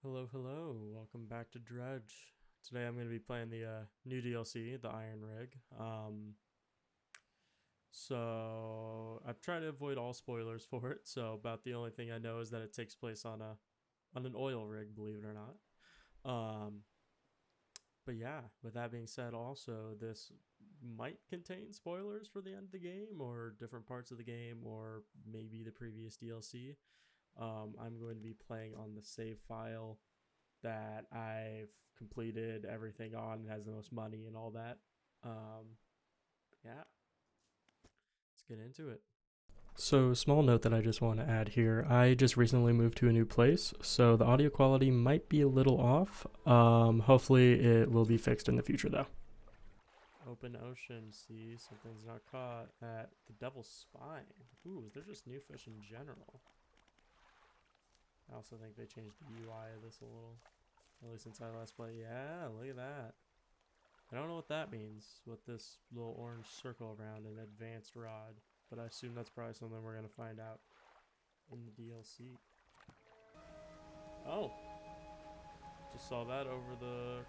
Hello, hello. Welcome back to Dredge. Today I'm going to be playing the new DLC, the Iron Rig. So I've tried to avoid all spoilers for it. So about the only thing I know is that it takes place on an oil rig, believe it or not. But yeah, with that being said, also this might contain spoilers for the end of the game, or different parts of the game, or maybe the previous DLC. I'm going to be playing on the save file that I've completed everything on. It has the most money and all that. Um, yeah, let's get into it. So, small note that I just want to add here. I just recently moved to a new place, so the audio quality might be a little off. Hopefully, it will be fixed in the future, though. Open ocean, see, something's not caught at the Devil's Spine. Ooh, they're just new fish in general. I also think they changed the UI of this a little, at least since I last played. Yeah, look at that. I don't know what that means with this little orange circle around an advanced rod, but I assume that's probably something we're going to find out in the DLC. Oh, just saw that over the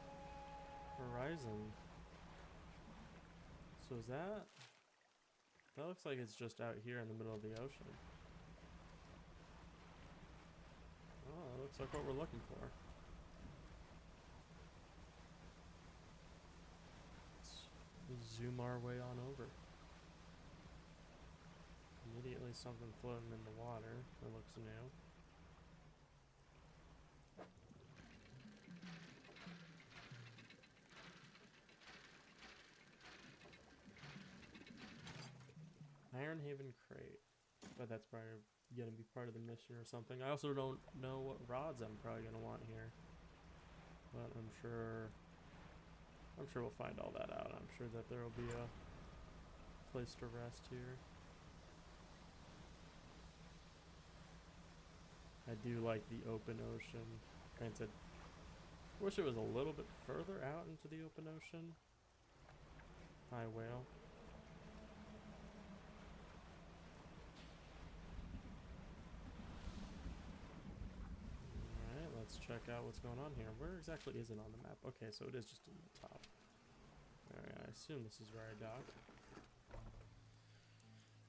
horizon. So is that... That looks like it's just out here in the middle of the ocean. Oh, that looks like what we're looking for. Let's zoom our way on over. Immediately something floating in the water that looks new. Iron Haven crate. But that's probably gonna be part of the mission or something. I also don't know what rods I'm probably gonna want here. But I'm sure we'll find all that out. I'm sure that there will be a place to rest here. I do like the open ocean. Granted, wish it was a little bit further out into the open ocean. Hi, whale. Alright, let's check out what's going on here. Where exactly is it on the map? Okay, so it is just in the top. Alright, I assume this is where I dock.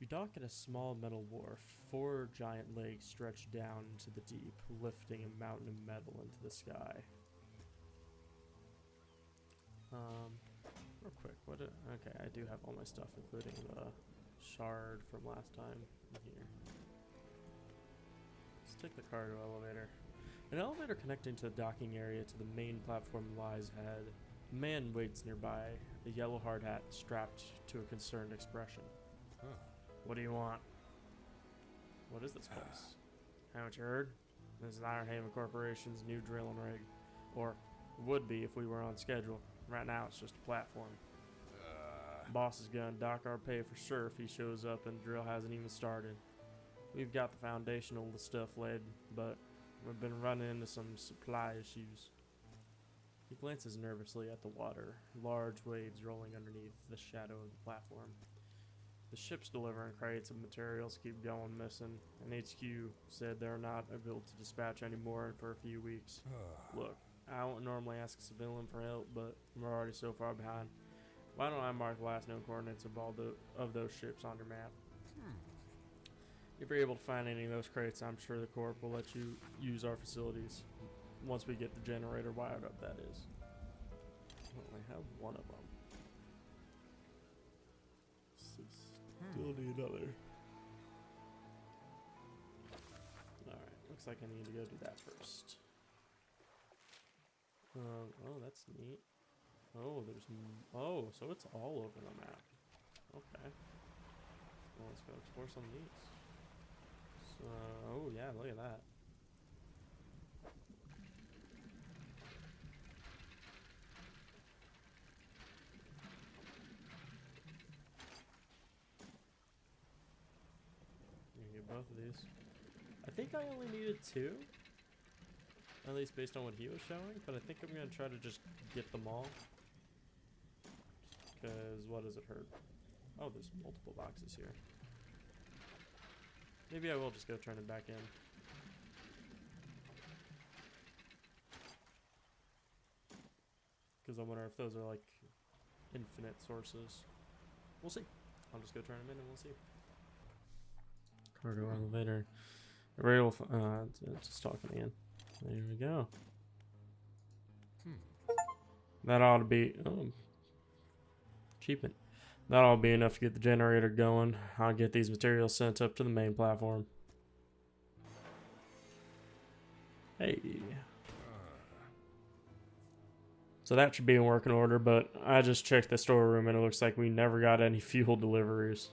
You dock at a small metal wharf. Four giant legs stretch down into the deep, lifting a mountain of metal into the sky. Real quick, okay, I do have all my stuff, including the shard from last time in here. Let's take the cargo elevator. An elevator connecting to the docking area to the main platform lies ahead. A man waits nearby, a yellow hard hat strapped to a concerned expression. Huh. What do you want? What is this place? Haven't you heard? This is Iron Haven Corporation's new drilling rig. Or would be if we were on schedule. Right now it's just a platform. Boss is gonna dock our pay for sure if he shows up and the drill hasn't even started. We've got the foundational stuff laid, but we've been running into some supply issues. He glances nervously at the water, large waves rolling underneath the shadow of the platform. The ships delivering crates of materials keep going missing, and HQ said they're not able to dispatch anymore for a few weeks. Look, I don't normally ask a civilian for help, but we're already so far behind. Why don't I mark the last known coordinates of all of those ships on your map? If you're able to find any of those crates, I'm sure the Corp will let you use our facilities. Once we get the generator wired up, that is. I only have one of them. Still need another. Alright, looks like I need to go do that first. Oh, that's neat. Oh, oh, so it's all over the map. Okay. Well, let's go explore some of these. So, oh yeah, look at that. You can get both of these. I think I only needed two. At least based on what he was showing, but I think I'm gonna try to just get them all. Because what does it hurt? Oh, there's multiple boxes here. Maybe I will just go turn it back in. Because I wonder if those are like infinite sources. We'll see. I'll just go turn them in and we'll see. Cargo elevator. Rail. It's just talking again. There we go. That ought to be. Cheap it. That ought to be enough to get the generator going. I'll get these materials sent up to the main platform. Hey. So that should be in working order, but I just checked the storeroom and it looks like we never got any fuel deliveries.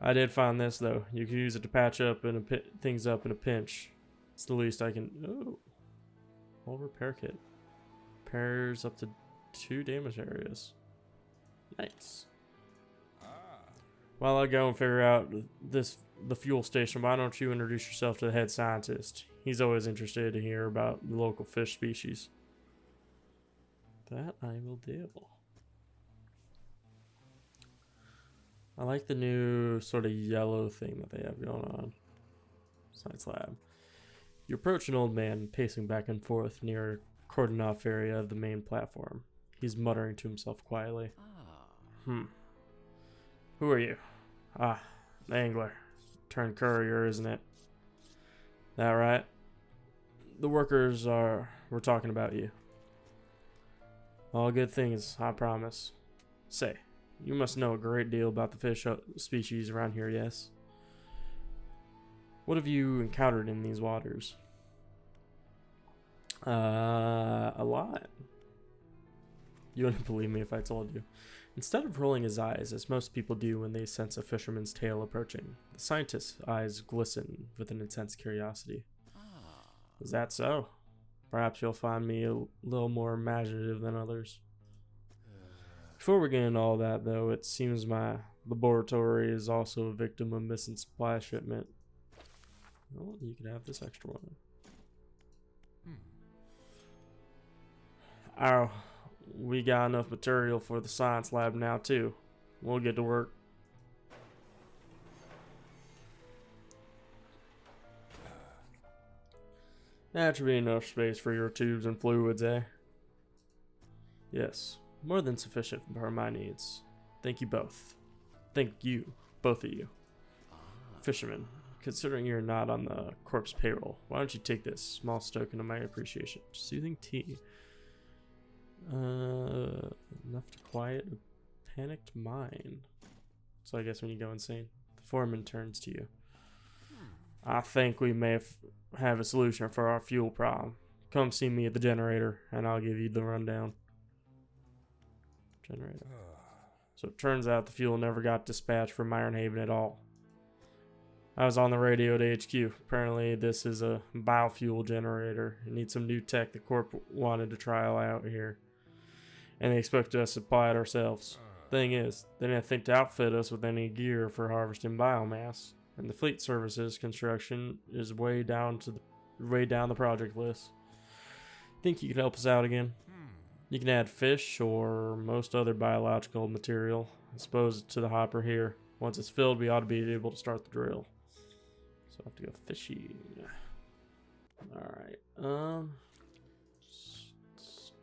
I did find this though. You can use it to patch up and things up in a pinch. It's the least I can. Oh, whole repair kit. Repairs up to 2 damage areas. Nice. While I go and figure out the fuel station, why don't you introduce yourself to the head scientist? He's always interested to hear about the local fish species. That I will do. I like the new sort of yellow thing that they have going on. Science lab. You approach an old man pacing back and forth near a cordoned off area of the main platform. He's muttering to himself quietly. Who are you? Ah, the angler. Turned courier, isn't it? That right? The workers were talking about you. All good things, I promise. Say, you must know a great deal about the fish species around here, yes? What have you encountered in these waters? A lot. You wouldn't believe me if I told you. Instead of rolling his eyes, as most people do when they sense a fisherman's tail approaching, the scientist's eyes glisten with an intense curiosity. Is that so? Perhaps you'll find me a little more imaginative than others. Before we get into all that, though, it seems my laboratory is also a victim of missing supply shipment. Well, you can have this extra one. Oh, we got enough material for the science lab now, too. We'll get to work. That should be enough space for your tubes and fluids, eh? Yes, more than sufficient for my needs. Thank you both. Thank you, both of you. Fisherman, considering you're not on the corpse payroll, why don't you take this small token of my appreciation? Soothing tea. Enough to quiet a panicked mind. So I guess when you go insane, the foreman turns to you. I think we may have a solution for our fuel problem. Come see me at the generator, and I'll give you the rundown. Generator. So it turns out the fuel never got dispatched from Ironhaven at all. I was on the radio to HQ. Apparently this is a biofuel generator. It needs some new tech the Corp wanted to trial out here. And they expected us to supply it ourselves. Thing is, they didn't think to outfit us with any gear for harvesting biomass. And the fleet services construction is way down the project list. Think you could help us out again? You can add fish or most other biological material. I suppose to the hopper here. Once it's filled, we ought to be able to start the drill. So I have to go fishing. Alright.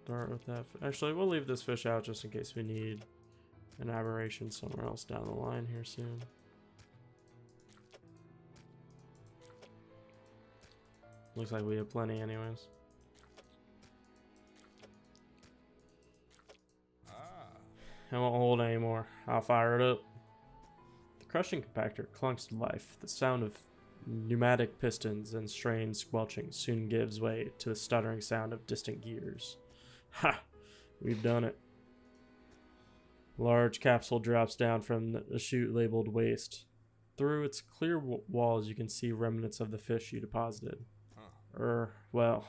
Start with that. Actually, we'll leave this fish out just in case we need an aberration somewhere else down the line here soon. Looks like we have plenty anyways. I won't hold anymore. I'll fire it up. The crushing compactor clunks to life. The sound of pneumatic pistons and strained squelching soon gives way to the stuttering sound of distant gears. Ha! We've done it. A large capsule drops down from the chute labeled waste. Through its clear walls you can see remnants of the fish you deposited. Well,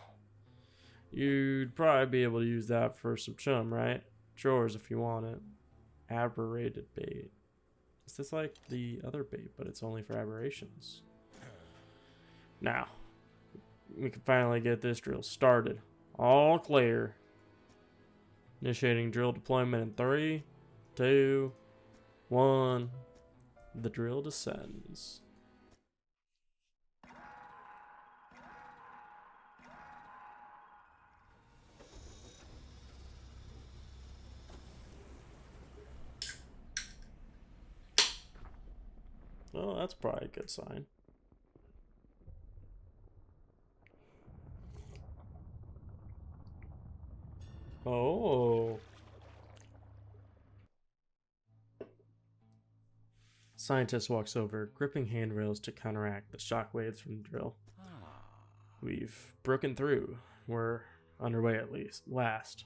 you'd probably be able to use that for some chum, right? Drawers if you want it. Aberrated bait. Is this like the other bait, but it's only for aberrations? Now, we can finally get this drill started. All clear. Initiating drill deployment in 3, 2, 1. The drill descends. Well, that's probably a good sign. Oh. Scientist walks over, gripping handrails to counteract the shock waves from the drill. We've broken through. We're underway at least. Last.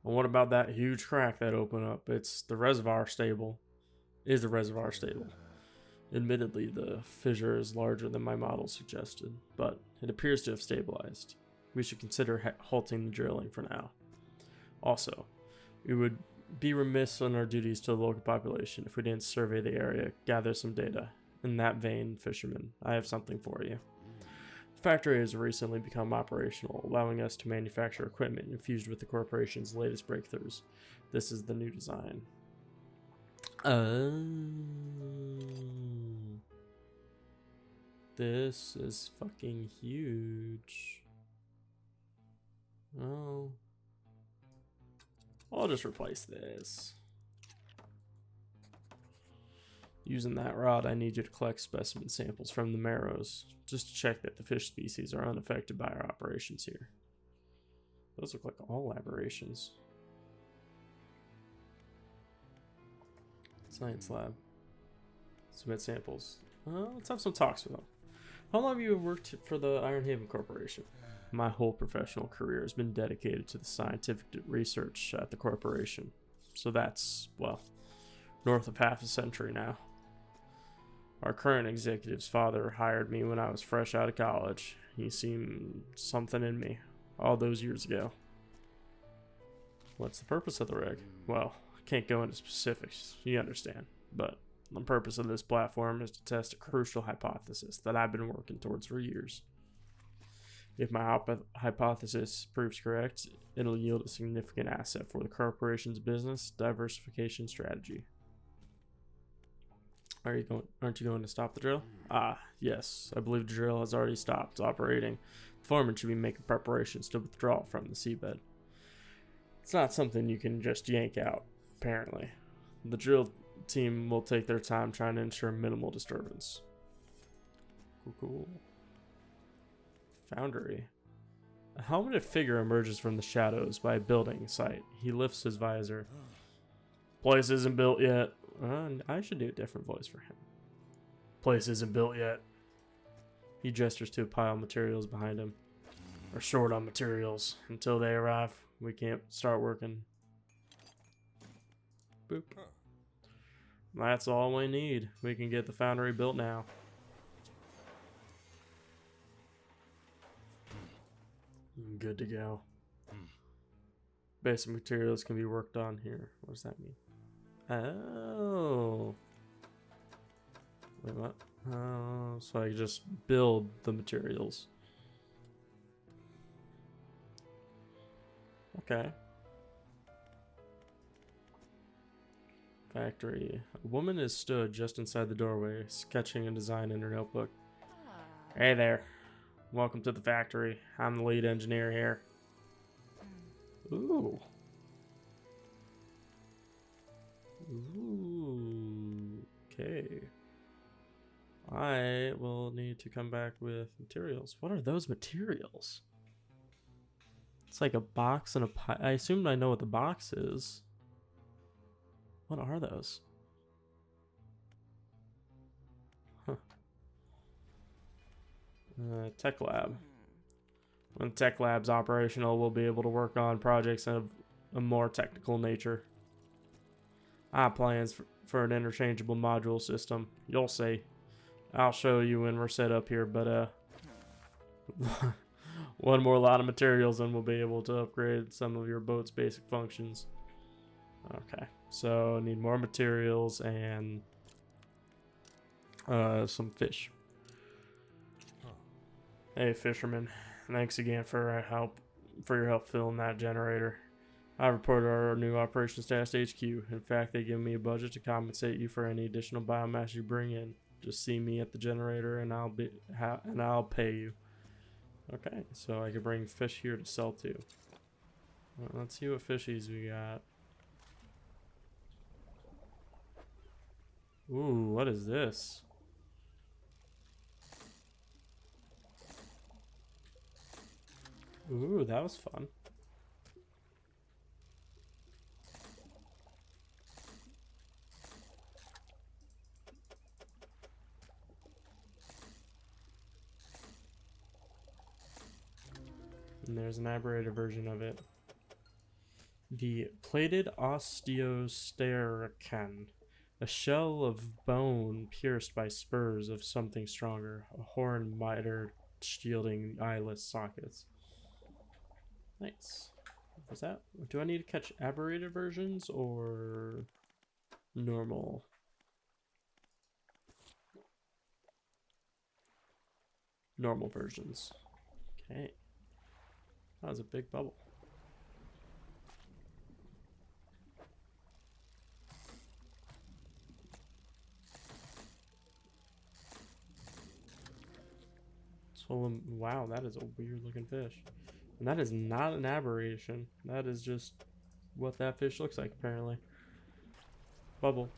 And what about that huge crack that opened up? It's the reservoir stable. Is the reservoir stable? Admittedly, the fissure is larger than my model suggested, but it appears to have stabilized. We should consider halting the drilling for now. Also, we would be remiss on our duties to the local population if we didn't survey the area, gather some data. In that vein, fisherman, I have something for you. The factory has recently become operational, allowing us to manufacture equipment infused with the corporation's latest breakthroughs. This is the new design. This is fucking huge. Oh. I'll just replace this. Using that rod, I need you to collect specimen samples from the marrows, just to check that the fish species are unaffected by our operations here. Those look like all aberrations. Science lab. Submit samples. Let's have some talks with them. How long have you worked for the Iron Haven Corporation? My whole professional career has been dedicated to the scientific research at the corporation. So that's, well, north of half a century now. Our current executive's father hired me when I was fresh out of college. He seen something in me all those years ago. What's the purpose of the rig? Well, I can't go into specifics, you understand, but the purpose of this platform is to test a crucial hypothesis that I've been working towards for years. If my hypothesis proves correct, it'll yield a significant asset for the corporation's business diversification strategy. Aren't you going to stop the drill? Ah, yes. I believe the drill has already stopped operating. The foreman should be making preparations to withdraw from the seabed. It's not something you can just yank out, apparently. The drill team will take their time trying to ensure minimal disturbance. Cool. Foundry. A helmeted figure emerges from the shadows by a building site. He lifts his visor. Place isn't built yet. I should do a different voice for him. Place isn't built yet. He gestures to a pile of materials behind him. We're short on materials. Until they arrive, we can't start working. Boop. That's all we need. We can get the foundry built now. Good to go. Basic materials can be worked on here. What does that mean? Oh. Wait, what? Oh, so I just build the materials. Okay. Factory. A woman is stood just inside the doorway, sketching a design in her notebook. Hey there. Welcome to the factory. I'm the lead engineer here. Ooh. Ooh. Okay. I will need to come back with materials. What are those materials? It's like a box and a pie. I assumed I know what the box is. What are those? Huh. Tech lab. When the tech lab's operational, we'll be able to work on projects of a more technical nature. I have plans for an interchangeable module system. You'll see. I'll show you when we're set up here, but one more lot of materials and we'll be able to upgrade some of your boat's basic functions. Okay, so need more materials and some fish. Hey fisherman, thanks again for your help filling that generator. I reported our new operations task to HQ. In fact, they give me a budget to compensate you for any additional biomass you bring in. Just see me at the generator, and I'll pay you. Okay, so I can bring fish here to sell to. Well, let's see what fishies we got. Ooh, what is this? Ooh, that was fun. And there's an aberrated version of it. The plated osteostercan, a shell of bone pierced by spurs of something stronger, a horn miter shielding eyeless sockets. Nice. Was that? Do I need to catch aberrated versions or normal? Normal versions. Okay. That was a big bubble. So, wow, that is a weird looking fish. And that is not an aberration. That is just what that fish looks like, apparently. Bubble.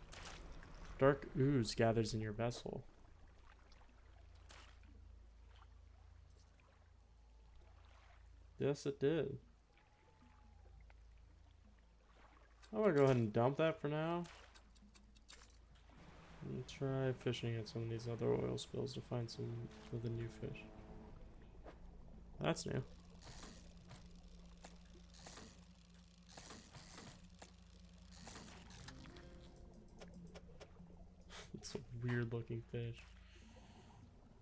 Dark ooze gathers in your vessel. Yes, it did. I'm gonna go ahead and dump that for now. And try fishing at some of these other oil spills to find some of the new fish. That's new. It's a weird looking fish.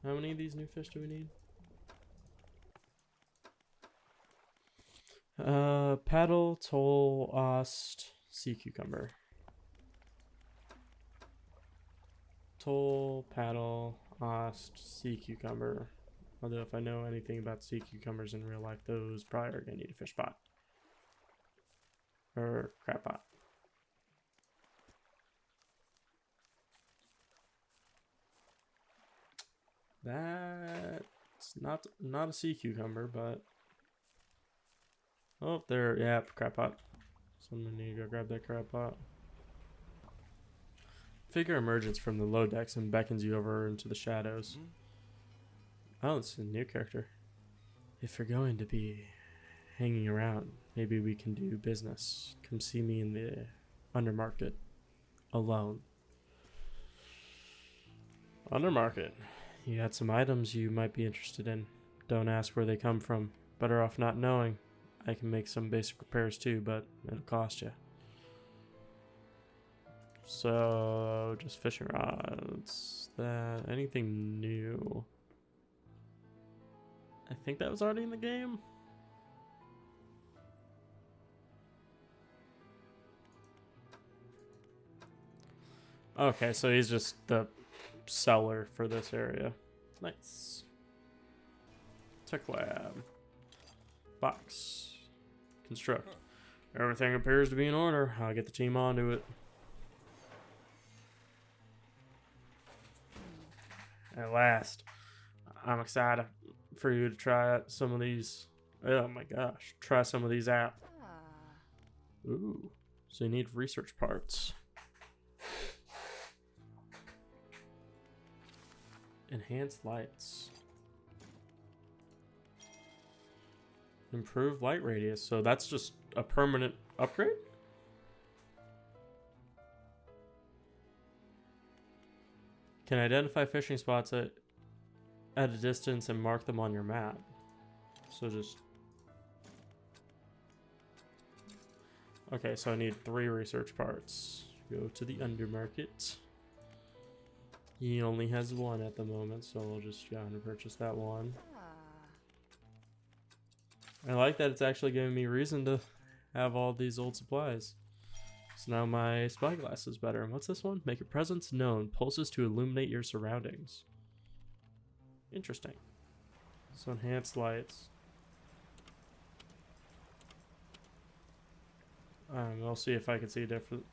How many of these new fish do we need? Paddle, toll, ost, sea cucumber. Toll, paddle, ost, sea cucumber. Although if I know anything about sea cucumbers in real life, those probably are gonna need a fish pot. Or crab pot. That's not a sea cucumber, but oh, there, yeah, crab pot. So I'm gonna need to go grab that crab pot. Figure emerges from the low decks and beckons you over into the shadows. Oh, it's a new character. If you're going to be hanging around, maybe we can do business. Come see me in the undermarket. Alone. Undermarket. You had some items you might be interested in. Don't ask where they come from. Better off not knowing. I can make some basic repairs too, but it'll cost you. So, just fishing rods. That anything new? I think that was already in the game. Okay, so he's just the seller for this area. Nice. Tech lab. Box. Construct. Everything appears to be in order. I'll get the team onto it. At last. I'm excited for you to try out some of these. Oh my gosh. Try some of these out. Ooh. So you need research parts. Enhanced lights. Improved light radius. So that's just a permanent upgrade? Can identify fishing spots at a distance and mark them on your map. So just... Okay, so I need 3 research parts. Go to the undermarket. He only has 1 at the moment, so we'll just go and purchase that one. I like that it's actually giving me reason to have all these old supplies. So now my spyglass is better. And what's this one? Make your presence known. Pulses to illuminate your surroundings. Interesting. So enhanced lights. We'll see if I can see a different...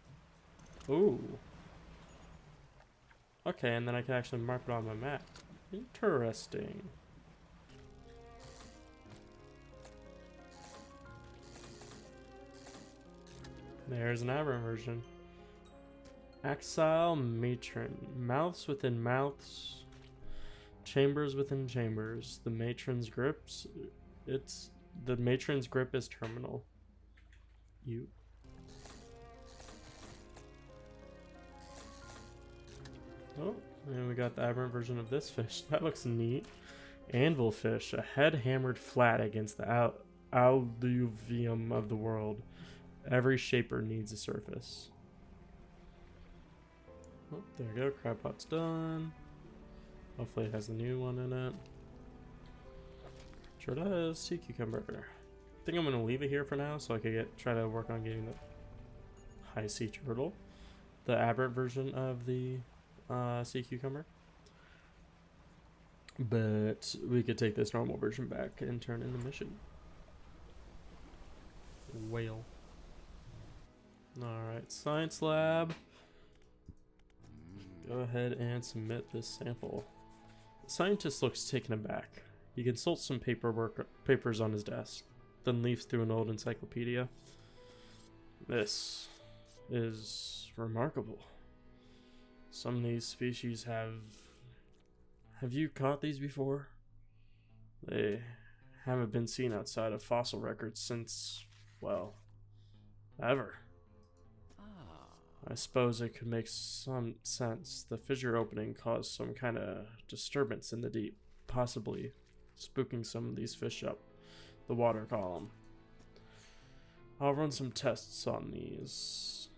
Ooh. Okay, and then I can actually mark it on my map. Interesting. There's an aberrant version. Axile matron. Mouths within mouths. Chambers within chambers. The matron's grips. The matron's grip is terminal. You. Oh, and we got the aberrant version of this fish. That looks neat. Anvil fish. A head hammered flat against the alluvium of the world. Every shaper needs a surface. Oh, there we go. Crab pot's done. Hopefully it has the new one in it. Sure does. Sea cucumber. I think I'm gonna leave it here for now so I can try to work on getting the high sea turtle, the aberrant version of the sea cucumber. But we could take this normal version back and turn in the mission. Whale. Alright, science lab. Go ahead and submit this sample. The scientist looks taken aback. He consults some papers on his desk, then leafs through an old encyclopedia. This is remarkable. Some of these species have... Have you caught these before? They haven't been seen outside of fossil records since, well, ever. I suppose it could make some sense. The fissure opening caused some kind of disturbance in the deep, possibly spooking some of these fish up the water column. I'll run some tests on these.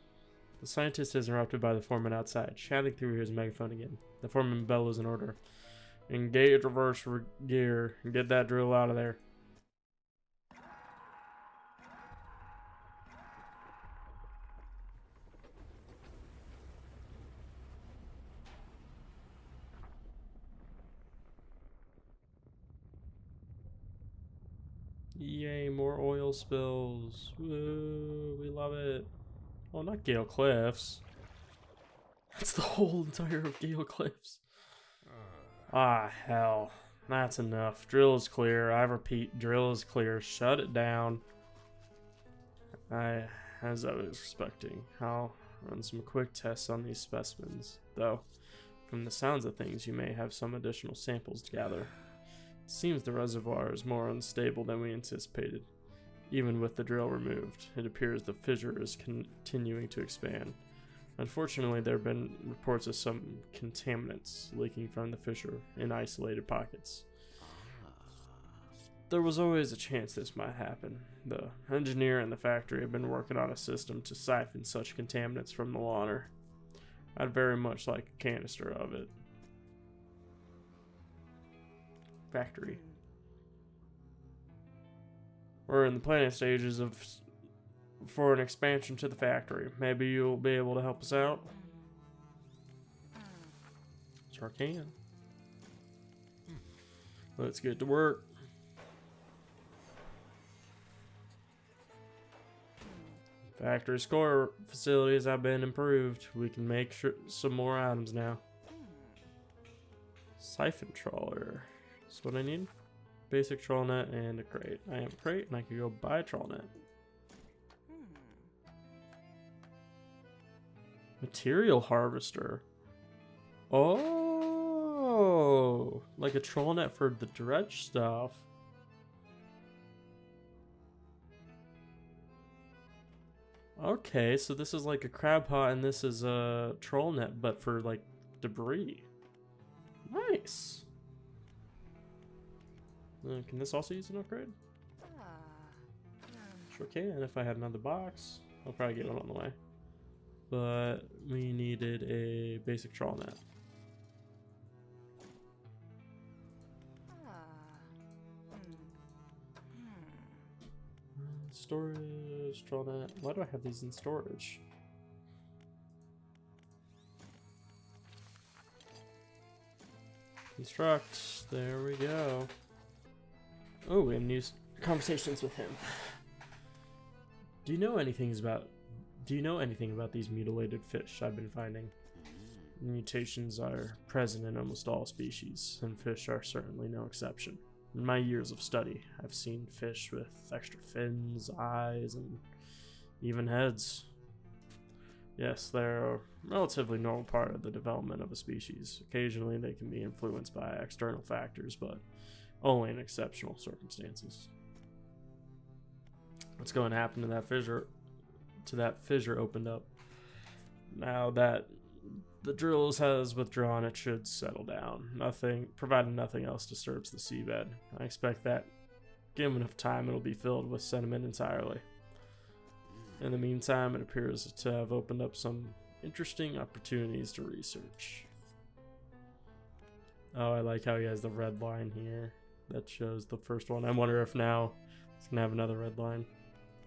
The scientist is interrupted by the foreman outside, shouting through his megaphone again. The foreman bellows an order. Engage reverse gear and get that drill out of there. Yay, more oil spills. Woo, we love it. Oh, not Gale Cliffs. That's the whole entire of Gale Cliffs. Ah, hell. That's enough. Drill is clear. I repeat, drill is clear. Shut it down. As I was expecting, I'll run some quick tests on these specimens. Though, from the sounds of things, you may have some additional samples to gather. It seems the reservoir is more unstable than we anticipated. Even with the drill removed, it appears the fissure is continuing to expand. Unfortunately, there have been reports of some contaminants leaking from the fissure in isolated pockets. There was always a chance this might happen. The engineer and the factory have been working on a system to siphon such contaminants from the water. I'd very much like a canister of it. Factory. We're in the planning stages for an expansion to the factory. Maybe you'll be able to help us out? Sure can. Let's get to work. Factory core facilities have been improved. We can make some more items now. Siphon trawler. That's what I need. Basic trawl net and a crate. I have a crate and I can go buy a trawl net. Material harvester. Oh, like a trawl net for the dredge stuff. Okay, so this is like a crab pot and this is a trawl net, but for like debris. Nice. Can this also use an upgrade? Sure can, if I had another box. I'll probably get one on the way. But we needed a basic trawl net. Storage, trawl net. Why do I have these in storage? Construct. There we go. Oh, we have new conversations with him. Do you know anything about these mutilated fish I've been finding? Mutations are present in almost all species, and fish are certainly no exception. In my years of study, I've seen fish with extra fins, eyes, and even heads. Yes, they're a relatively normal part of the development of a species. Occasionally, they can be influenced by external factors, but only in exceptional circumstances. What's going to happen to that fissure? To that fissure opened up. Now that the drills has withdrawn, it should settle down. Provided nothing else disturbs the seabed. I expect that, given enough time, it'll be filled with sediment entirely. In the meantime, it appears to have opened up some interesting opportunities to research. Oh, I like how he has the red line here. That shows the first one. I wonder if now it's going to have another red line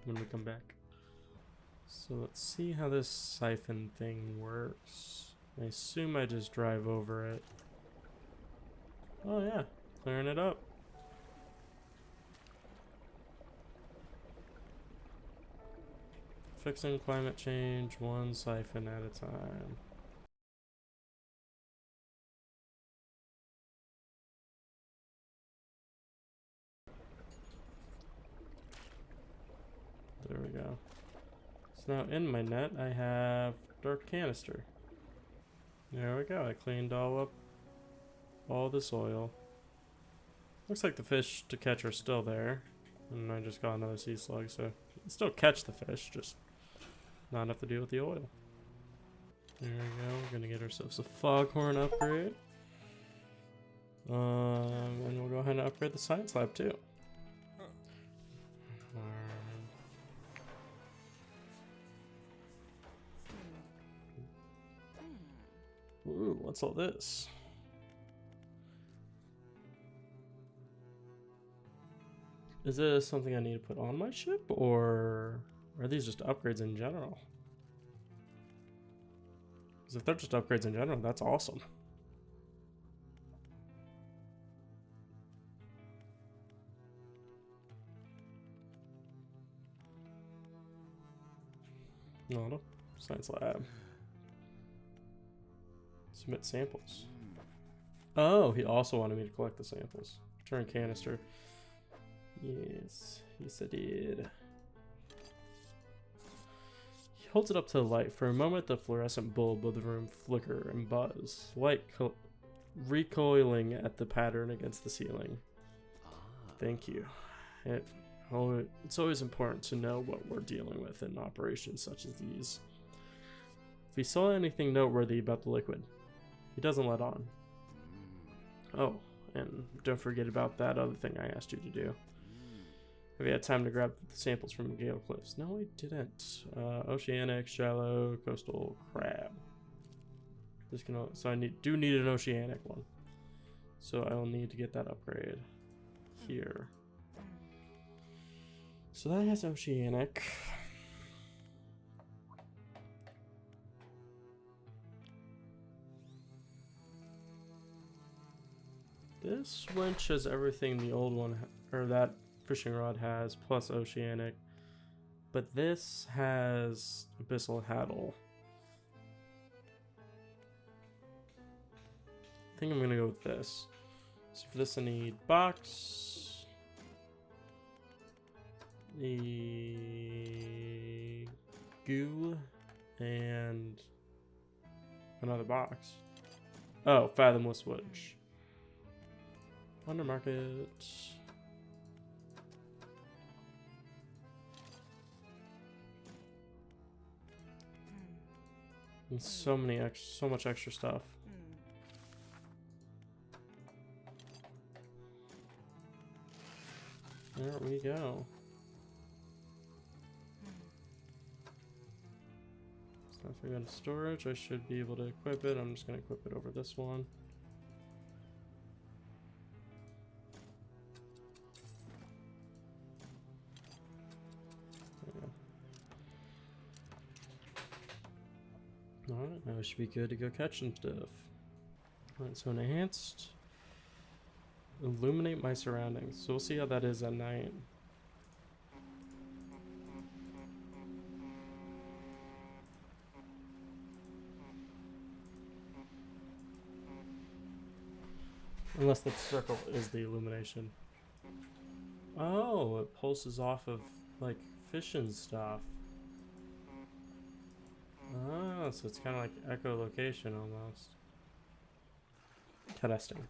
when we come back. So let's see how this siphon thing works. I assume I just drive over it. Oh yeah, clearing it up. Fixing climate change one siphon at a time. There we go. So now in my net I have dark canister. There we go. I cleaned all this oil. Looks like the fish to catch are still there. And I just got another sea slug, so you can still catch the fish, just not enough to deal with the oil. There we go. We're gonna get ourselves a foghorn upgrade. And we'll go ahead and upgrade the science lab too. Ooh, what's all this? Is this something I need to put on my ship, or are these just upgrades in general? Because if they're just upgrades in general, that's awesome. No, science lab. Submit samples. Oh, he also wanted me to collect the samples. Return canister. Yes, yes I did. He holds it up to the light. For a moment, the fluorescent bulb of the room flicker and buzz. Light recoiling at the pattern against the ceiling. Thank you. It's always important to know what we're dealing with in operations such as these. If he saw anything noteworthy about the liquid, he doesn't let on. Oh, and don't forget about that other thing I asked you to do. Have you had time to grab the samples from Gale Cliffs? No, I didn't. Oceanic, shallow, coastal, crab. So I do need an oceanic one. So I will need to get that upgrade here. So that has oceanic. This winch has everything the old one, or that fishing rod has, plus oceanic. But this has abyssal haddle. I think I'm gonna go with this. So for this I need box, the goo, and another box. Oh, fathomless wedge. Wonder market. And so much extra stuff. There we go. So if we go to storage, I should be able to equip it. I'm just going to equip it over this one. Alright, now we should be good to go catch some stuff. Alright, so enhanced. Illuminate my surroundings. So we'll see how that is at night. Unless the circle is the illumination. Oh, it pulses off of, like, fish and stuff. Oh, so it's kind of like echolocation almost. Testing.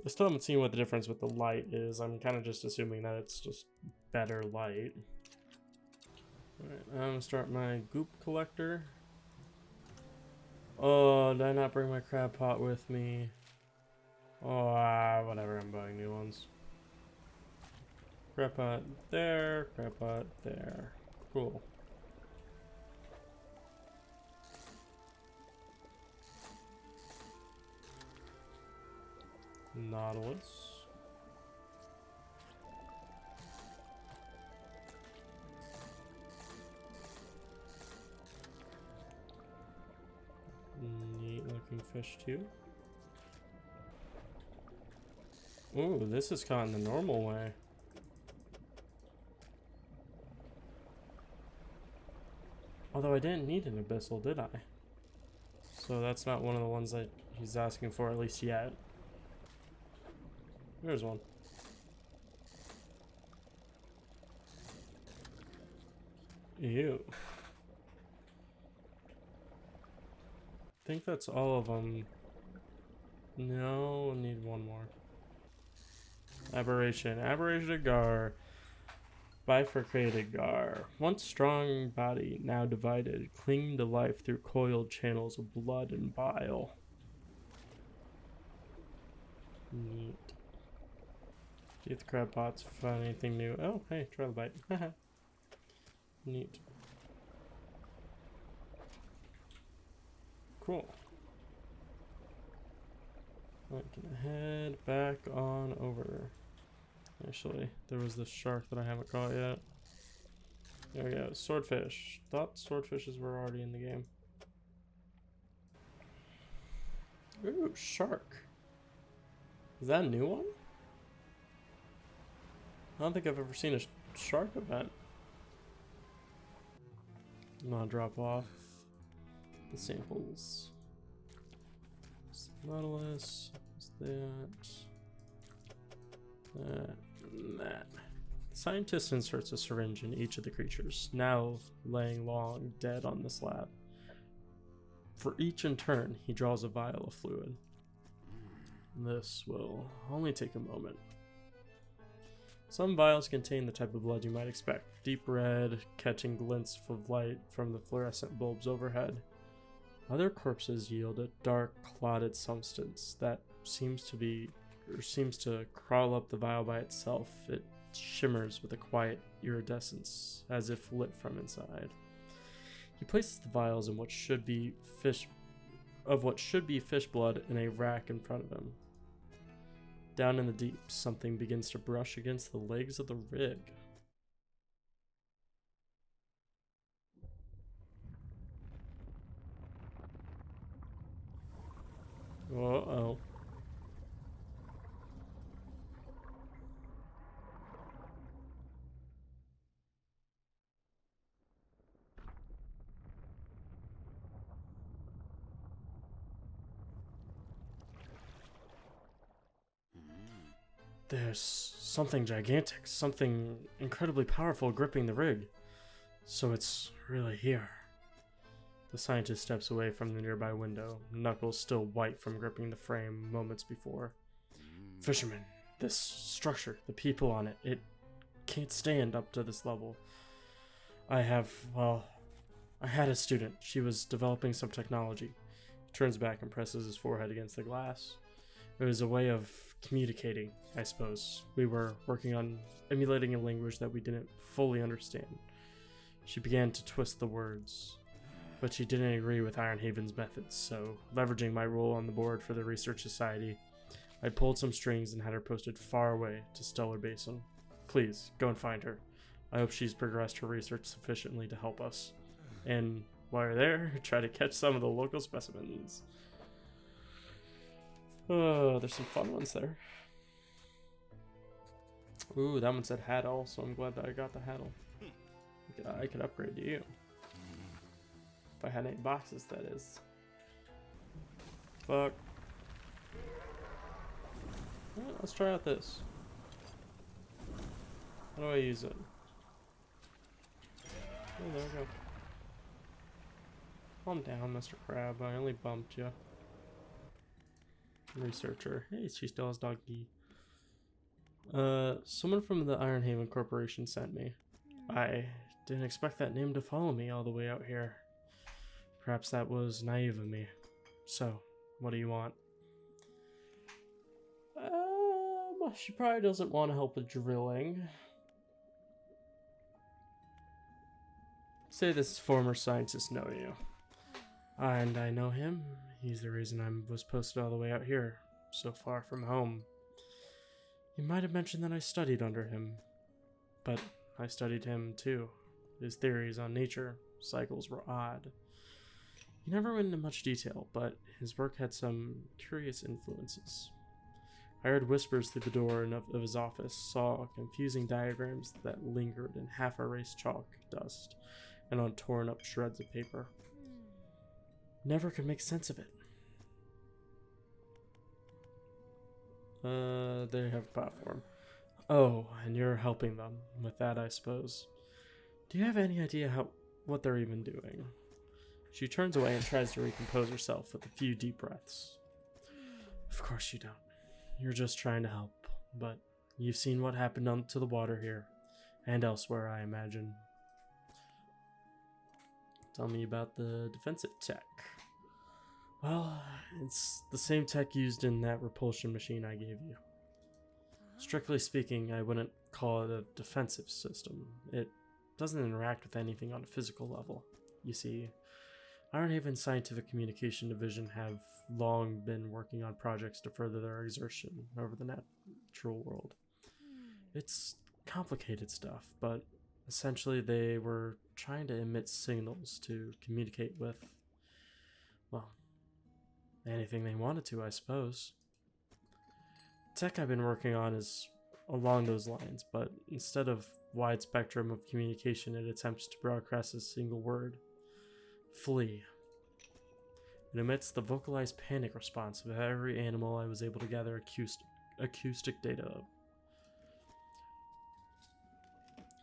I still haven't seen what the difference with the light is. I'm kind of just assuming that it's just better light. Alright, I'm gonna start my goop collector. Oh, did I not bring my crab pot with me? Oh, whatever, I'm buying new ones. Crab pot there, crab pot there. Cool. Nautilus. Neat looking fish too. Ooh, this is caught in the normal way. Although I didn't need an abyssal, did I? So that's not one of the ones that he's asking for, at least yet. There's one. Ew. I think that's all of them. No, we'll need one more. Aberration. Aberrated Gar. Bifurcated Gar. Once strong body, now divided, clinging to life through coiled channels of blood and bile. Neat. See if the crab pots find anything new. Oh, hey, try the bite. Neat. Cool. I can head back on over. Actually, there was this shark that I haven't caught yet. There we go. Swordfish. Thought swordfishes were already in the game. Ooh, shark. Is that a new one? I don't think I've ever seen a shark event. I'm gonna drop off the samples. Nautilus. What's that? That. The scientist inserts a syringe in each of the creatures, now laying long dead on the slab. For each in turn, he draws a vial of fluid. This will only take a moment. Some vials contain the type of blood you might expect. Deep red, catching glints of light from the fluorescent bulbs overhead. Other corpses yield a dark, clotted substance that seems to crawl up the vial by itself. It shimmers with a quiet iridescence, as if lit from inside. He places the vials in what should be fish blood in a rack in front of him. Down in the deep, something begins to brush against the legs of the rig. Uh-oh. There's something gigantic, something incredibly powerful gripping the rig. So it's really here. The scientist steps away from the nearby window, knuckles still white from gripping the frame moments before. Fisherman, this structure, the people on it, it can't stand up to this level. I had a student. She was developing some technology. He turns back and presses his forehead against the glass. It was a way of communicating, I suppose. We were working on emulating a language that we didn't fully understand. She began to twist the words, but she didn't agree with Ironhaven's methods, so leveraging my role on the board for the Research Society, I pulled some strings and had her posted far away to Stellar Basin. Please, go and find her. I hope she's progressed her research sufficiently to help us. And while you're there, try to catch some of the local specimens. Oh, there's some fun ones there. Ooh, that one said Haddle, so I'm glad that I got the Haddle. I could upgrade to you. If I had 8 boxes, that is. Fuck. Alright, let's try out this. How do I use it? Oh, there we go. Calm down, Mr. Crab. I only bumped you. Researcher. Hey, she still has doggy. Someone from the Ironhaven Corporation sent me. I didn't expect that name to follow me all the way out here. Perhaps that was naive of me. So, what do you want? She probably doesn't want to help with drilling. Say this former scientists know you. And I know him. He's the reason I was posted all the way out here, so far from home. You might have mentioned that I studied under him, but I studied him too. His theories on nature cycles were odd. He never went into much detail, but his work had some curious influences. I heard whispers through the door of his office, saw confusing diagrams that lingered in half-erased chalk dust and on torn up shreds of paper. Never could make sense of it. They have a platform. Oh, and you're helping them with that, I suppose. Do you have any idea what they're even doing? She turns away and tries to recompose herself with a few deep breaths. Of course you don't. You're just trying to help, but you've seen what happened to the water here, and elsewhere, I imagine. Tell me about the defensive tech. Well, it's the same tech used in that repulsion machine I gave you. Strictly speaking, I wouldn't call it a defensive system. It doesn't interact with anything on a physical level. You see, Ironhaven's Scientific Communication Division have long been working on projects to further their exertion over the natural world. It's complicated stuff, but essentially they were trying to emit signals to communicate with, well, anything they wanted to, I suppose. Tech I've been working on is along those lines, but instead of wide spectrum of communication, it attempts to broadcast a single word. Flee. It emits the vocalized panic response of every animal I was able to gather acoustic data of.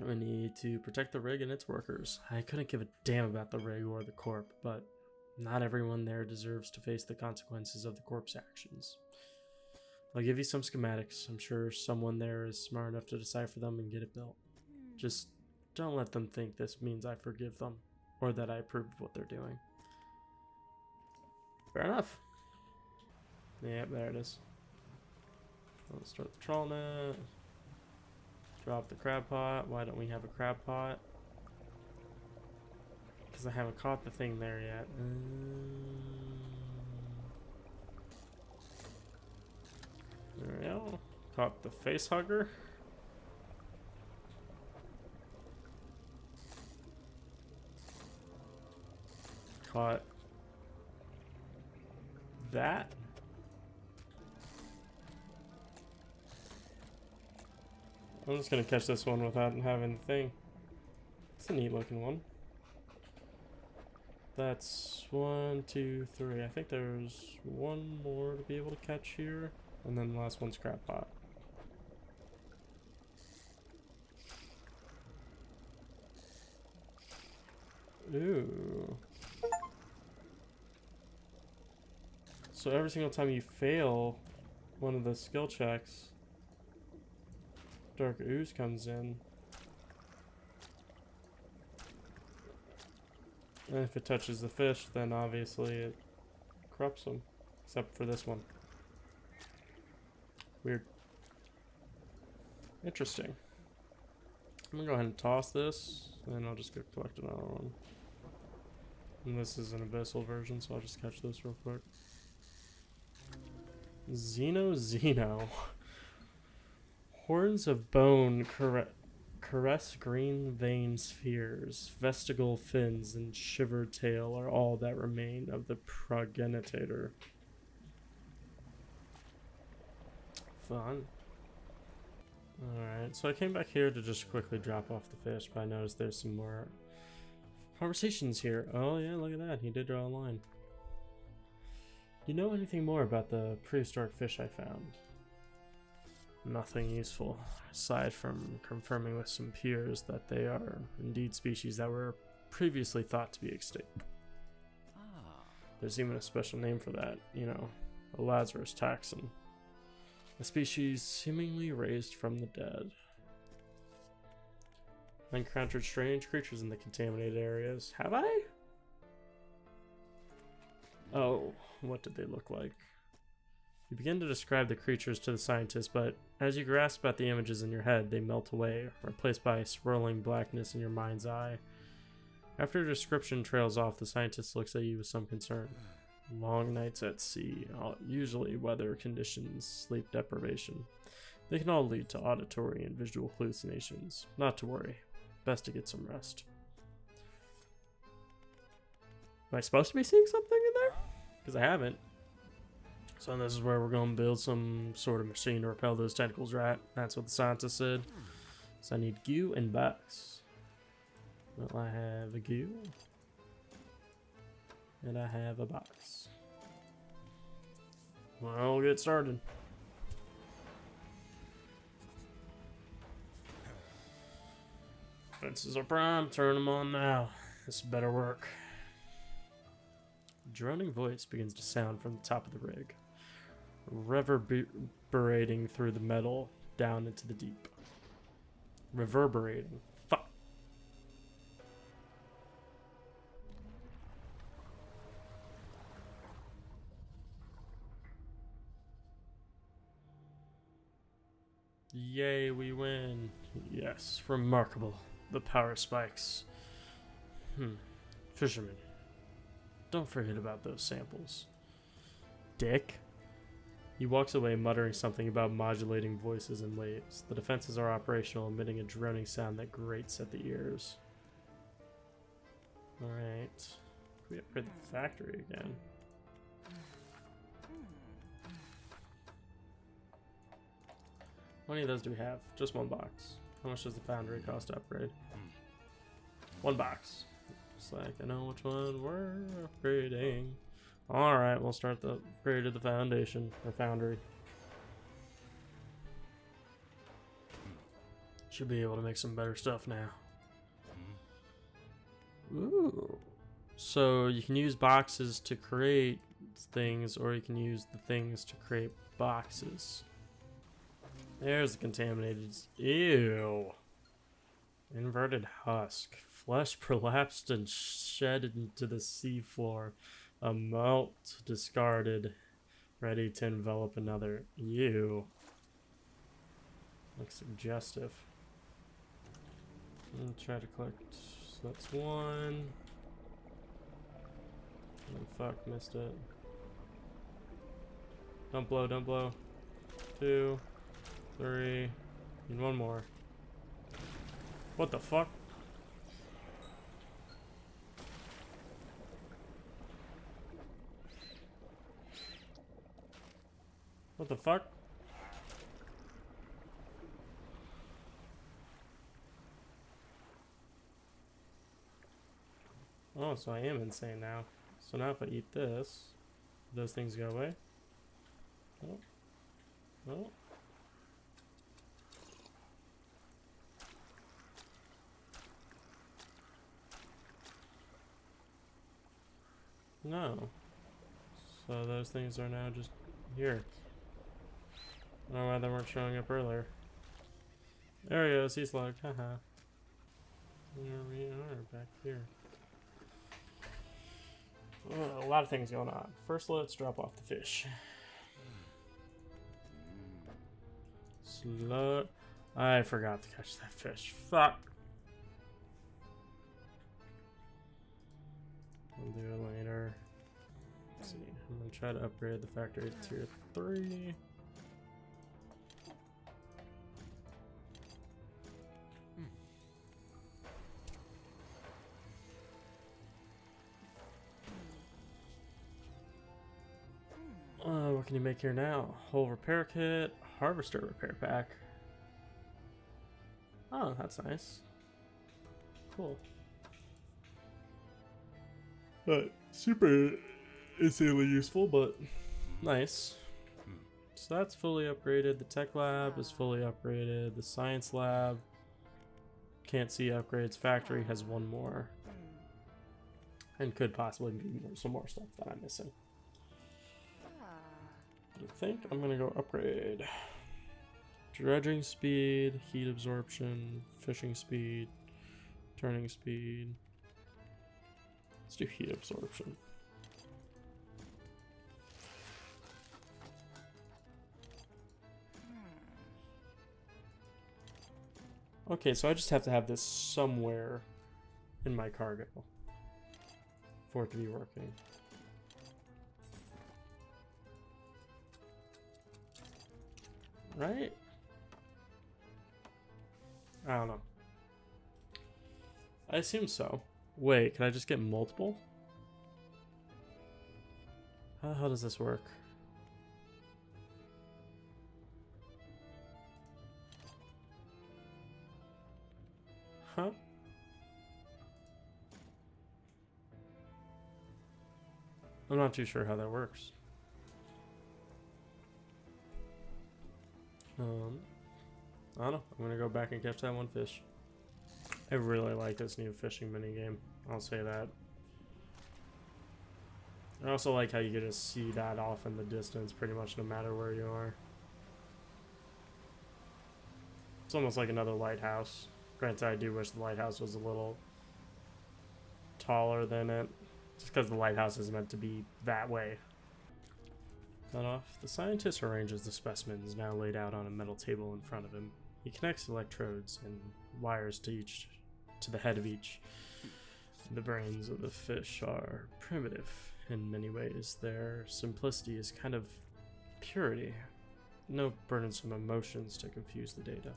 We need to protect the rig and its workers. I couldn't give a damn about the rig or the corp, but not everyone there deserves to face the consequences of the corp's actions. I'll give you some schematics. I'm sure someone there is smart enough to decipher them and get it built. Just don't let them think this means I forgive them, or that I approve of what they're doing. Fair enough. Yep, there it is. Let's start the trawl net. Drop the crab pot. Why don't we have a crab pot? Because I haven't caught the thing there yet. There we go. Caught the face hugger. Caught that. I'm just gonna catch this one without having the thing. It's a neat looking one. That's 1, 2, 3. I think there's one more to be able to catch here. And then the last one's crab pot. Ooh. So every single time you fail one of the skill checks, dark ooze comes in. And if it touches the fish, then obviously it corrupts them. Except for this one. Weird. Interesting. I'm gonna go ahead and toss this, and then I'll just go collect another one. And this is an abyssal version, so I'll just catch this real quick. Xeno. Horns of bone caress green vein spheres. Vestigial fins and shivered tail are all that remain of the progenitor. Fun. Alright, so I came back here to just quickly drop off the fish, but I noticed there's some more conversations here. Oh yeah, look at that. He did draw a line. Do you know anything more about the prehistoric fish I found? Nothing useful, aside from confirming with some peers that they are indeed species that were previously thought to be extinct. There's even a special name for that, you know, a Lazarus taxon. A species seemingly raised from the dead. I encountered strange creatures in the contaminated areas. Have I? Oh, what did they look like? You begin to describe the creatures to the scientist, but as you grasp at the images in your head, they melt away, replaced by swirling blackness in your mind's eye. After a description trails off, the scientist looks at you with some concern. Long nights at sea, usually weather conditions, sleep deprivation. They can all lead to auditory and visual hallucinations. Not to worry. Best to get some rest. Am I supposed to be seeing something in there? Because I haven't. So this is where we're going to build some sort of machine to repel those tentacles, right? That's what the scientist said. So I need goo and box. Well, I have a goo. And I have a box. Well, we'll get started. Fences are prime. Turn them on now. This better work. A droning voice begins to sound from the top of the rig, reverberating through the metal down into the deep. Reverberating. Fuck. Yay, we win. Yes, remarkable. The power spikes. Fisherman. Don't forget about those samples. Dick. He walks away muttering something about modulating voices and waves. The defenses are operational, emitting a droning sound that grates at the ears. Alright. Can we upgrade the factory again? How many of those do we have? Just one box. How much does the foundry cost to upgrade? One box. It's like, I know which one we're upgrading. Alright, we'll start the upgrade of the foundation, or foundry. Should be able to make some better stuff now. Ooh. So you can use boxes to create things, or you can use the things to create boxes. There's the contaminated. Ew. Inverted husk. Flesh prolapsed and shed into the seafloor. A melt discarded. Ready to envelop another. Ew. Looks suggestive. I'll try to collect. So that's one. Oh, fuck, missed it. Don't blow, don't blow. 2, 3, and one more. What the fuck? What the fuck? Oh, so I am insane now. So now if I eat this, those things go away? Oh. Oh. No. So those things are now just here. I don't know why they weren't showing up earlier. There we go, sea slug, haha. Here we are, back here. Oh, a lot of things going on. First, let's drop off the fish. Slow. I forgot to catch that fish. Fuck. We'll do it later. Let's see. I'm gonna try to upgrade the factory to tier 3. What can you make here now? Whole repair kit, harvester repair pack. Oh, that's nice. Cool. Super insanely useful, but nice. So that's fully upgraded. The tech lab is fully upgraded. The science lab, can't see upgrades. Factory has one more. And could possibly be some more stuff that I'm missing. I think I'm gonna go upgrade dredging speed, heat absorption, fishing speed, turning speed. Let's do heat absorption. Okay, so I just have to have this somewhere in my cargo for it to be working. Right? I don't know. I assume so. Wait, can I just get multiple? How the hell does this work? Huh? I'm not too sure how that works. I don't know. I'm gonna go back and catch that one fish. I really like this new fishing minigame. I'll say that. I also like how you get to see that off in the distance pretty much no matter where you are. It's almost like another lighthouse. Granted, I do wish the lighthouse was a little taller than it. Just because the lighthouse is meant to be that way. Cut off. The scientist arranges the specimens now laid out on a metal table in front of him. He connects electrodes and wires to the head of each. The brains of the fish are primitive in many ways. Their simplicity is kind of purity. No burdensome emotions to confuse the data.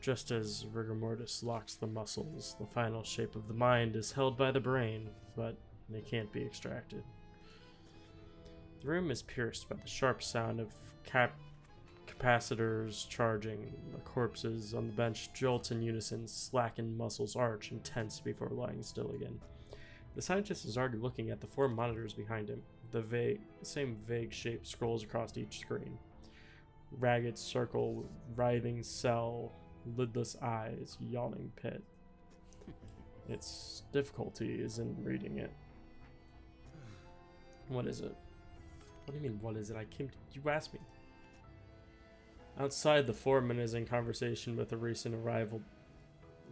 Just as rigor mortis locks the muscles, the final shape of the mind is held by the brain, but it can't be extracted. The room is pierced by the sharp sound of capacitors charging. The corpses on the bench jolt in unison, slackened muscles arch and tense before lying still again. The scientist is already looking at the four monitors behind him. The same vague shape scrolls across each screen. Ragged circle, writhing cell, lidless eyes, yawning pit. Its difficulty is in reading it. What is it? What do you mean, what is it? You asked me. Outside, the foreman is in conversation with a recent arrival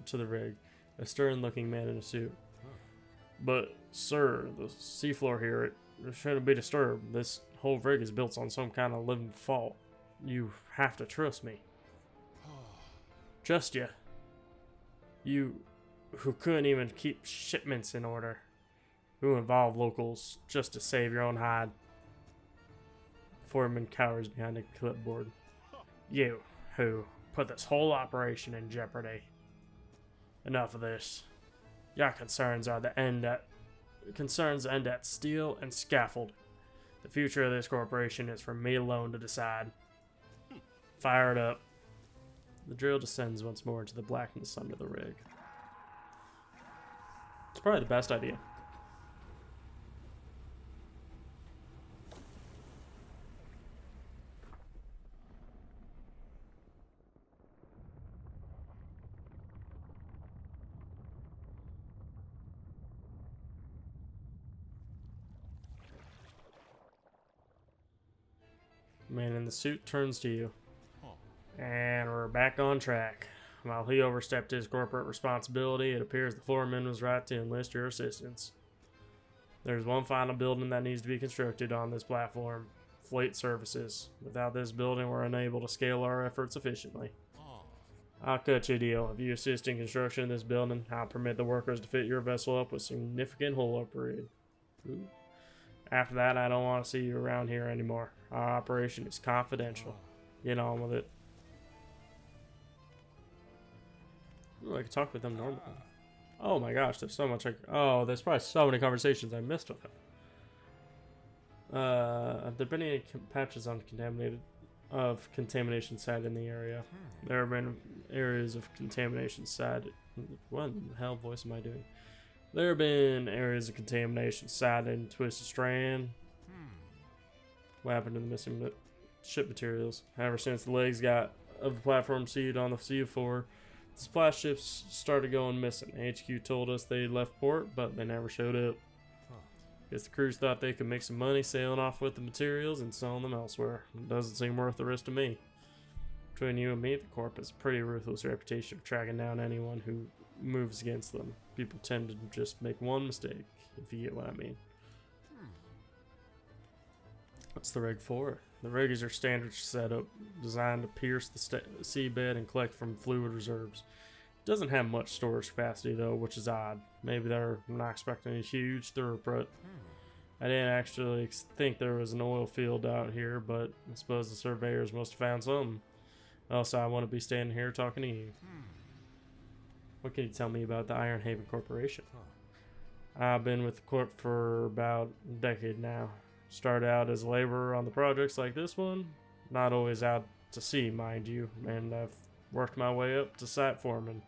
to the rig, a stern-looking man in a suit. But, sir, the seafloor here, it shouldn't be disturbed. This whole rig is built on some kind of living fault. You have to trust me. Trust you. You who couldn't even keep shipments in order. Who involved locals just to save your own hide. Foreman cowers behind a clipboard. You who put this whole operation in jeopardy. Enough of this. Your concerns end at steel and scaffold. The future of this corporation is for me alone to decide. Fire it up. The drill descends once more into the blackness under the rig. It's probably the best idea. Man in the suit turns to you. And we're back on track. While he overstepped his corporate responsibility, it appears the foreman was right to enlist your assistance. There's one final building that needs to be constructed on this platform. Fleet services. Without this building, we're unable to scale our efforts efficiently. I'll cut you a deal. If you assist in construction of this building, I'll permit the workers to fit your vessel up with significant hull upgrade. Ooh. After that, I don't want to see you around here anymore. Our operation is confidential. Get on with it. Ooh, I can talk with them normally. Oh my gosh, there's so much there's probably so many conversations I missed with them. Have there been any patches on contamination side in the area? There have been areas of contamination side. What in the hell voice am I doing? There have been areas of contamination side in Twisted Strand. What happened to the missing ship materials? Ever since the legs of the platform seed on the sea floor, Supply ships started going missing. HQ told us they left port, but they never showed up. Guess the crews thought they could make some money sailing off with the materials and selling them elsewhere. It doesn't seem worth the risk to me. Between you and me, the Corp has a pretty ruthless reputation of tracking down anyone who moves against them. People tend to just make one mistake, if you get what I mean. What's the rig for? The rig is your standard setup, designed to pierce the seabed and collect from fluid reserves. It doesn't have much storage capacity though, which is odd. Maybe they're not expecting a huge throughput. I didn't actually think there was an oil field out here, but I suppose the surveyors must have found something. Else I want to be standing here talking to you. What can you tell me about the Iron Haven Corporation? I've been with the Corp for about a decade now. Started out as a laborer on the projects like this one. Not always out to sea, mind you, and I've worked my way up to site foreman.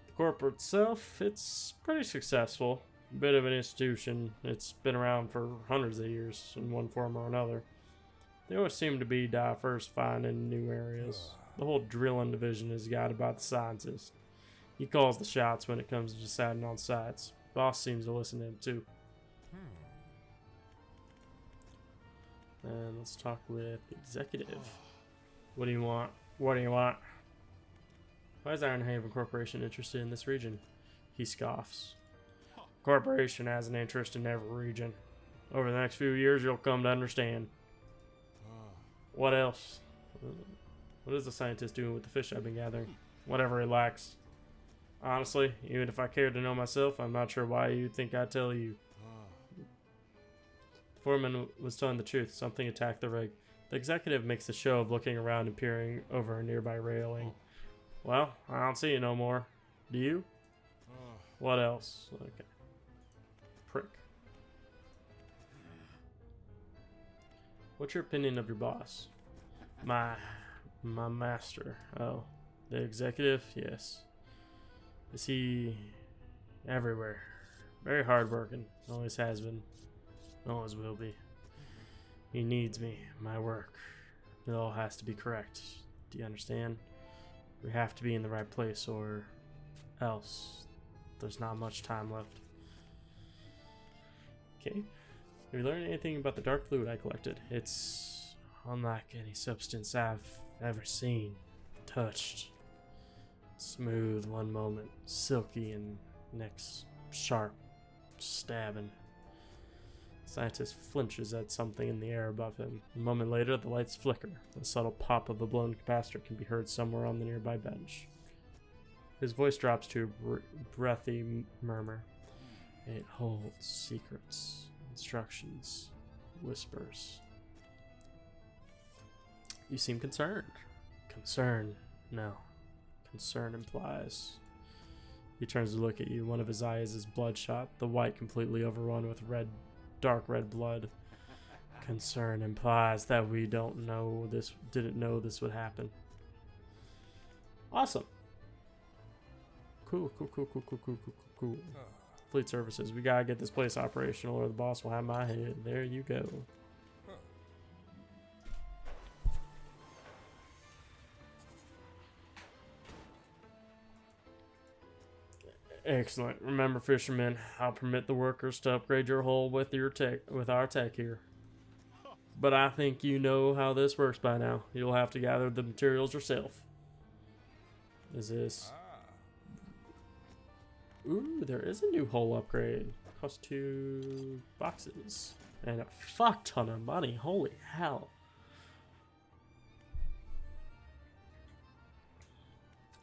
The Corp itself, it's pretty successful. A bit of an institution. It's been around for hundreds of years in one form or another. They always seem to be diversifying in new areas. The whole drilling division is guided by the scientist. He calls the shots when it comes to deciding on sites. Boss seems to listen to him too. And let's talk with the executive. What do you want? What do you want? Why is Iron Haven Corporation interested in this region? He scoffs. Corporation has an interest in every region. Over the next few years, you'll come to understand. What else? What is the scientist doing with the fish I've been gathering? Whatever he lacks. Honestly, even if I cared to know myself, I'm not sure why you'd think I'd tell you. The foreman was telling the truth. Something attacked the rig. The executive makes a show of looking around and peering over a nearby railing. Well, I don't see you no more. Do you? What else? Okay. Prick. What's your opinion of your boss? My master. Oh, the executive? Yes. Is he everywhere? Very hardworking. Always has been. Always will be. He needs me. My work. It all has to be correct. Do you understand? We have to be in the right place or else there's not much time left. Okay. Have you learned anything about the dark fluid I collected? It's unlike any substance I've ever seen, touched. Smooth one moment, silky and next sharp, stabbing. Scientist flinches at something in the air above him. A moment later, the lights flicker. The subtle pop of a blown capacitor can be heard somewhere on the nearby bench. His voice drops to a breathy murmur. It holds secrets, instructions, whispers. You seem concerned. Concern? No. Concern implies. He turns to look at you. One of his eyes is bloodshot, the white completely overrun with dark red blood. Concern implies that we didn't know this would happen. Awesome. Cool. Fleet services. We gotta get this place operational or the boss will have my head. There you go. Excellent. Remember, fishermen, I'll permit the workers to upgrade your hull with our tech here. But I think you know how this works by now. You'll have to gather the materials yourself. Is this... Ooh, there is a new hull upgrade. Costs 2 boxes. And a fuck ton of money. Holy hell.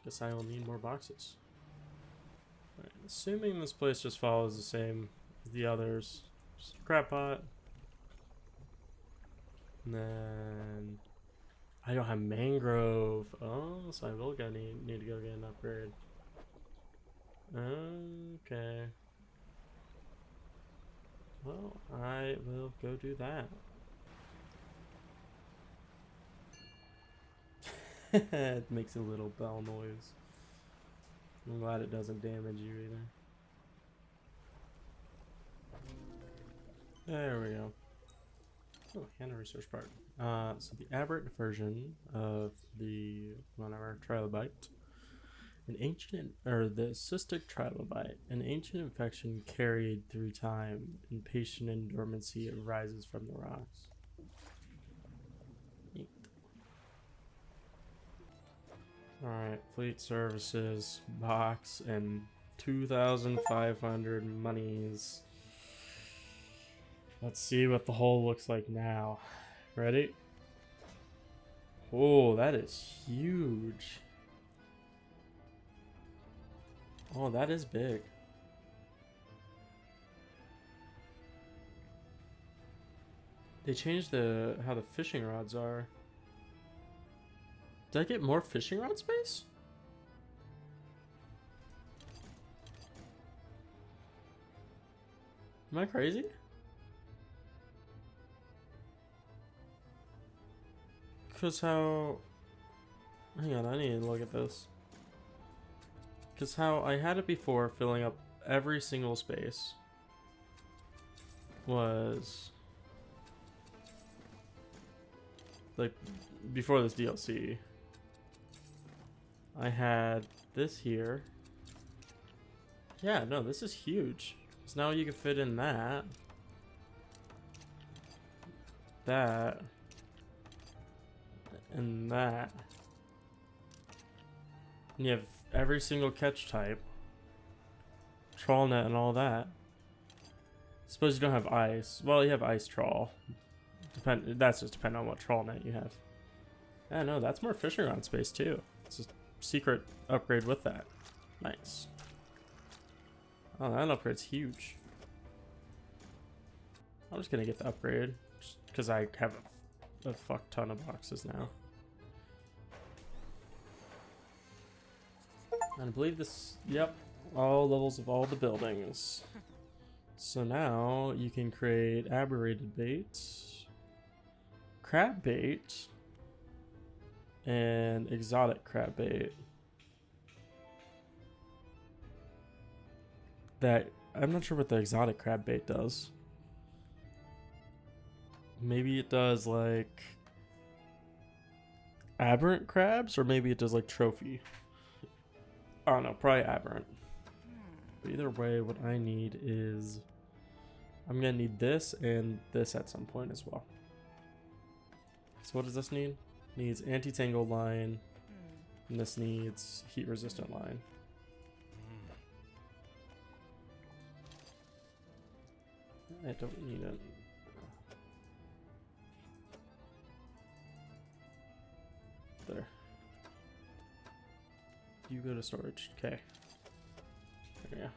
Guess I will need more boxes. Right, assuming this place just follows the same as the others. Just a crap pot. And then... I don't have mangrove. Oh, so I will need to go get an upgrade. Okay. Well, I will go do that. It makes a little bell noise. I'm glad it doesn't damage you either. There we go. Oh, and a research part. So the aberrant version of the whatever trilobite An ancient, or the cystic trilobite, an ancient infection carried through time, impatient in dormancy, it rises from the rocks. Neat. Alright, fleet services, box, and 2,500 monies. Let's see what the hole looks like now. Ready? Oh, that is huge. Oh, that is big. They changed how the fishing rods are. Did I get more fishing rod space? Am I crazy? Cause how... Hang on, I need to look at this. Cause how I had it before, filling up every single space was... Like, before this DLC, I had this here. Yeah, no, this is huge. So now you can fit in that. That. And that. And you have every single catch type. Trawl net and all that. Suppose you don't have ice. Well, you have ice trawl. That's just depending on what trawl net you have. Yeah, no, that's more fishing rod space too. It's a secret upgrade with that. Nice. Oh, that upgrade's huge. I'm just gonna get the upgrade just because I have a fuck ton of boxes now. And I believe this, yep, all levels of all the buildings. So now you can create aberrated bait, crab bait, and exotic crab bait. That, I'm not sure what the exotic crab bait does. Maybe it does like aberrant crabs, or maybe it does like trophy. I don't know, probably aberrant. But either way, what I need is, I'm gonna need this and this at some point as well. So what does this need? Needs anti-tangle line, and this needs heat resistant line. I don't need it. There. You go to storage. Okay. There we go.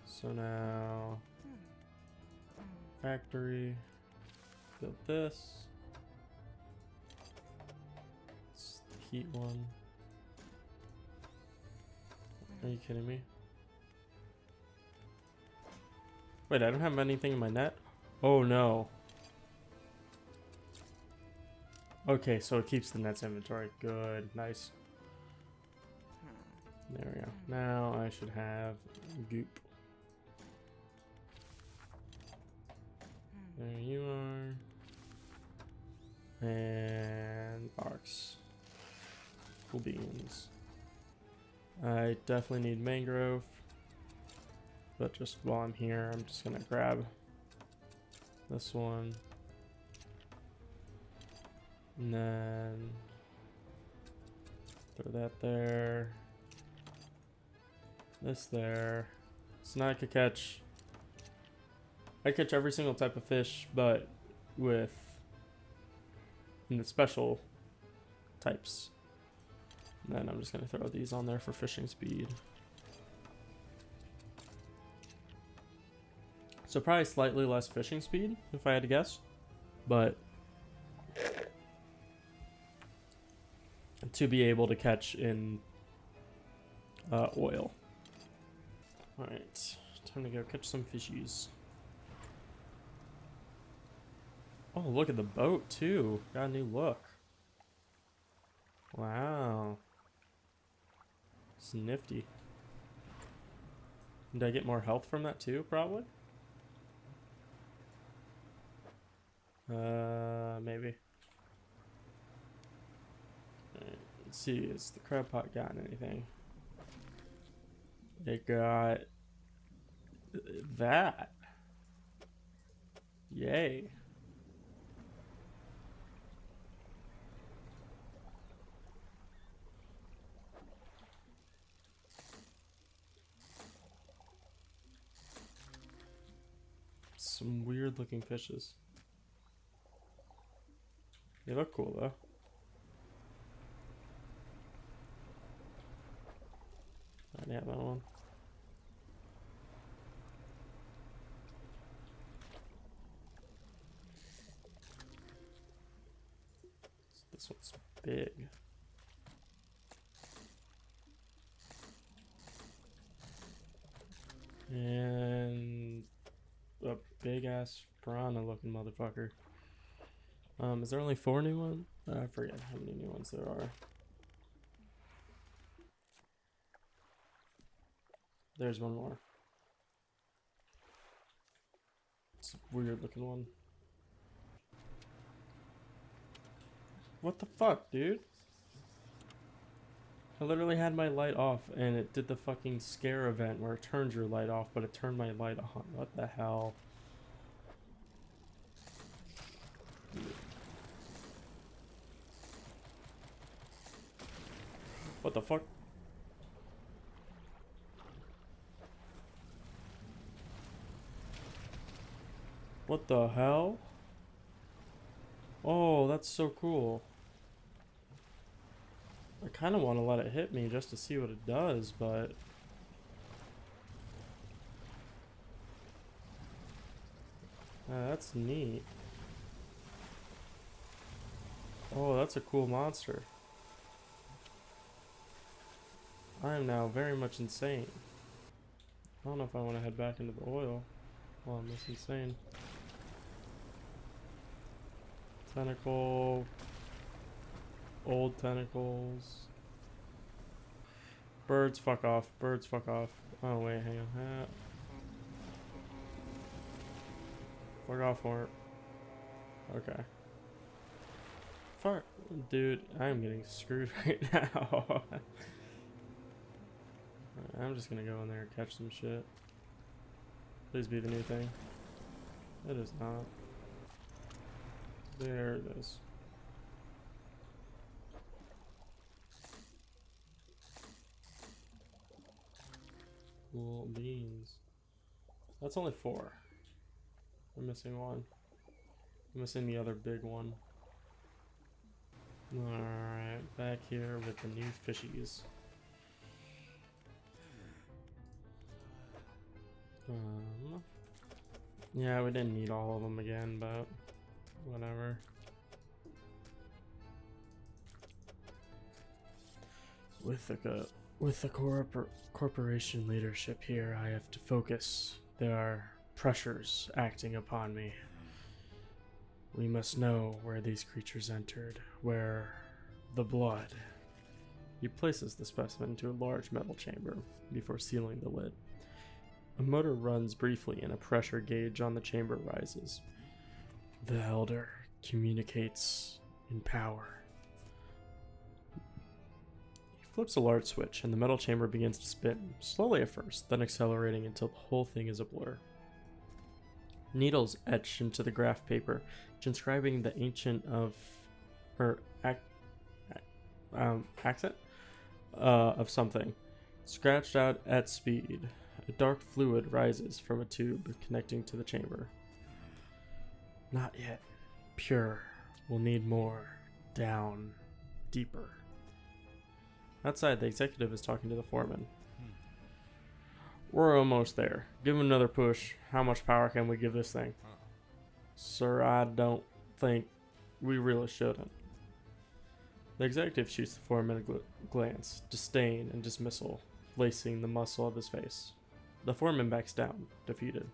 So now, factory, build this. It's the heat one. Are you kidding me? Wait, I don't have anything in my net? Oh no. Okay, so it keeps the net's inventory. Good, nice. There we go. Now I should have goop. There you are. And box. Cool beans. I definitely need mangrove. But just while I'm here, I'm just gonna grab this one. And then throw that there. This there. So now I could catch every single type of fish, but with in the special types. And then I'm just gonna throw these on there for fishing speed. So probably slightly less fishing speed, if I had to guess. But to be able to catch in oil. Alright, time to go catch some fishies. Oh, look at the boat too. Got a new look. Wow. It's nifty. Did I get more health from that too, probably? Maybe. Right, Let's see, has the crab pot gotten anything? It got that. Yay. Some weird looking fishes. They look cool though. I have that one. This one's big. And a big ass piranha looking motherfucker. Is there only 4 new ones? I forget how many new ones there are. There's one more. It's a weird looking one. What the fuck, dude? I literally had my light off and it did the fucking scare event where it turns your light off, but it turned my light on. What the hell? What the fuck? What the hell? Oh, that's so cool. I kind of want to let it hit me just to see what it does, but... that's neat. Oh, that's a cool monster. I am now very much insane. I don't know if I want to head back into the oil while I'm this insane. Tentacle. Old tentacles. Birds, fuck off. Birds, fuck off. Oh, wait, hang on. Fuck off, Horn. Okay. Fuck. Dude, I'm getting screwed right now. I'm just gonna go in there and catch some shit. Please be the new thing. It is not. There it is. Cool beans. That's only 4. I'm missing one. I'm missing the other big one. Alright, back here with the new fishies. Yeah, we didn't need all of them again, but whatever. With the corporation leadership here, I have to focus. There are pressures acting upon me. We must know where these creatures entered, where the blood. He places the specimen into a large metal chamber before sealing the lid. A motor runs briefly and a pressure gauge on the chamber rises. The Elder communicates in power. He flips a large switch and the metal chamber begins to spin, slowly at first, then accelerating until the whole thing is a blur. Needles etch into the graph paper, transcribing the ancient accent of something. Scratched out at speed. A dark fluid rises from a tube connecting to the chamber. Not yet. Pure. We'll need more. Down. Deeper. Outside, the executive is talking to the foreman. We're almost there. Give him another push. How much power can we give this thing? Sir, I don't think we really shouldn't. The executive shoots the foreman a glance, disdain and dismissal, lacing the muscle of his face. The foreman backs down, defeated.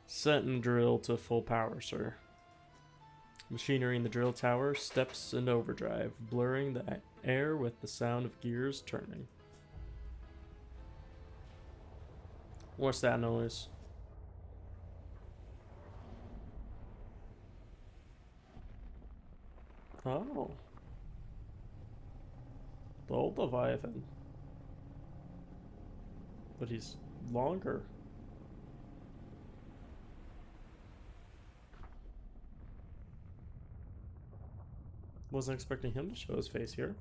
Set and drill to full power, sir. Machinery in the drill tower steps into overdrive, blurring the air with the sound of gears turning. What's that noise? Oh. The old Leviathan. But he's longer. Wasn't expecting him to show his face here.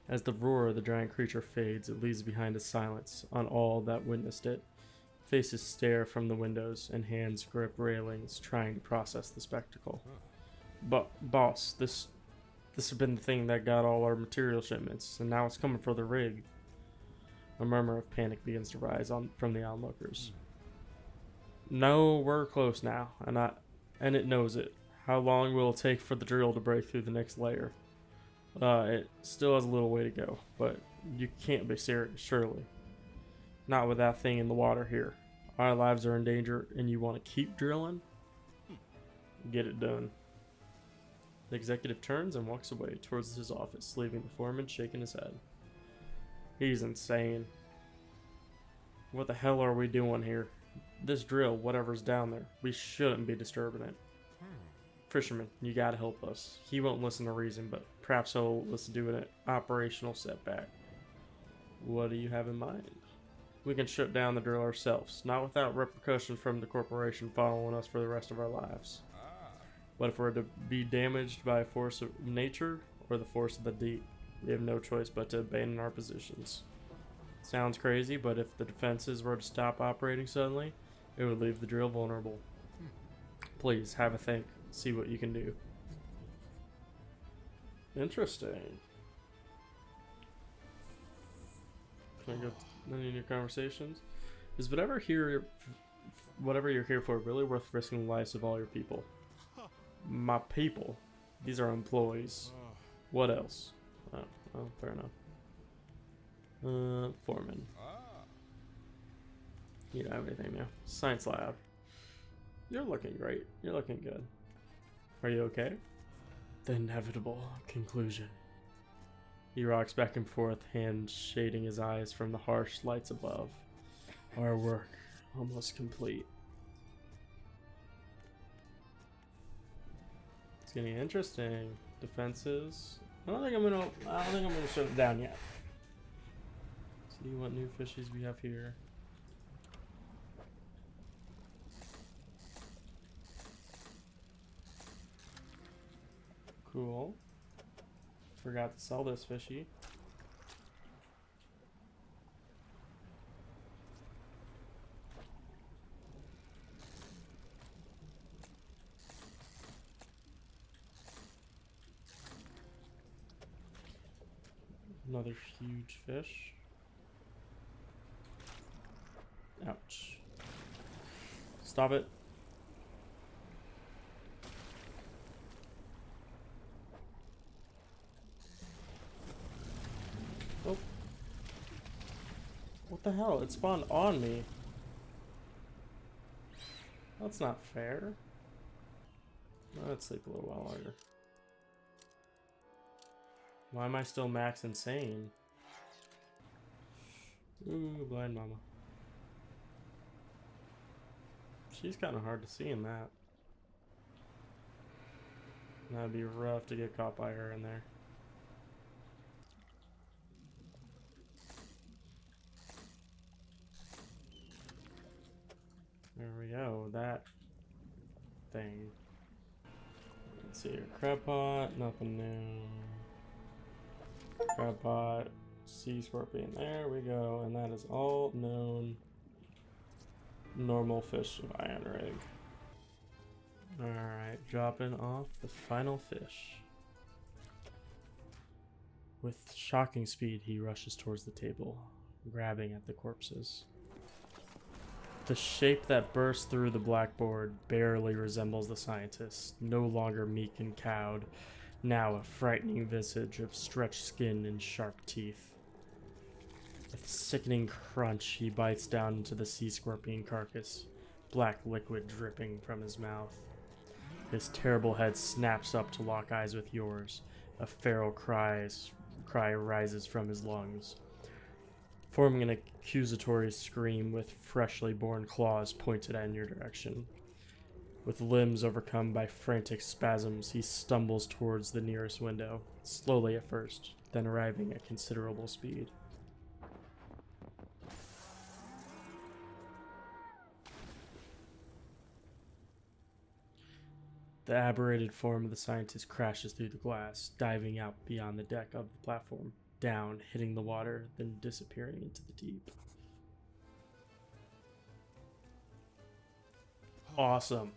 As the roar of the giant creature fades, it leaves behind a silence on all that witnessed it. Faces stare from the windows, and hands grip railings, trying to process the spectacle. But, boss, this has been the thing that got all our material shipments, and now it's coming for the rig. A murmur of panic begins to rise from the onlookers. No, we're close now, and it knows it. How long will it take for the drill to break through the next layer? It still has a little way to go, but you can't be serious, surely. Not with that thing in the water here. Our lives are in danger, and you want to keep drilling? Get it done. The executive turns and walks away towards his office, leaving the foreman shaking his head. He's insane. What the hell are we doing here? This drill, whatever's down there, we shouldn't be disturbing it. Fisherman, you gotta help us. He won't listen to reason, but perhaps he'll listen to an operational setback. What do you have in mind? We can shut down the drill ourselves, not without repercussions from the corporation following us for the rest of our lives. But if we're to be damaged by a force of nature or the force of the deep, we have no choice but to abandon our positions. Sounds crazy, but if the defenses were to stop operating suddenly, it would leave the drill vulnerable. Please, have a think. See what you can do. Interesting. Can I go any of your conversations? Is whatever you're here for really worth risking the lives of all your people? My people. These are employees. What else? Oh, fair enough. Foreman. You don't have anything now. Science lab. You're looking great. You're looking good. Are you okay? The inevitable conclusion. He rocks back and forth, hand shading his eyes from the harsh lights above. Our work almost complete. It's getting interesting. Defenses. I don't think I'm gonna shut it down yet. See what new fishies we have here. Cool. Forgot to sell this fishy. Another huge fish. Ouch. Stop it. Oh. What the hell? It spawned on me. That's not fair. Let's sleep a little while longer. Why am I still max insane? Ooh, blind mama. She's kind of hard to see in that. That'd be rough to get caught by her in there. There we go, that thing. Let's see here. Crab pot, nothing new. Crab pot, sea scorpion, there we go. And that is all known normal fish of iron rig. Alright, dropping off the final fish. With shocking speed, he rushes towards the table, grabbing at the corpses. The shape that bursts through the blackboard barely resembles the scientist, no longer meek and cowed, now a frightening visage of stretched skin and sharp teeth. With a sickening crunch, he bites down into the sea scorpion carcass, black liquid dripping from his mouth. His terrible head snaps up to lock eyes with yours. A feral cry rises from his lungs, forming an accusatory scream with freshly born claws pointed in your direction. With limbs overcome by frantic spasms, he stumbles towards the nearest window, slowly at first, then arriving at considerable speed. The aberrated form of the scientist crashes through the glass, diving out beyond the deck of the platform, down, hitting the water, then disappearing into the deep. Awesome.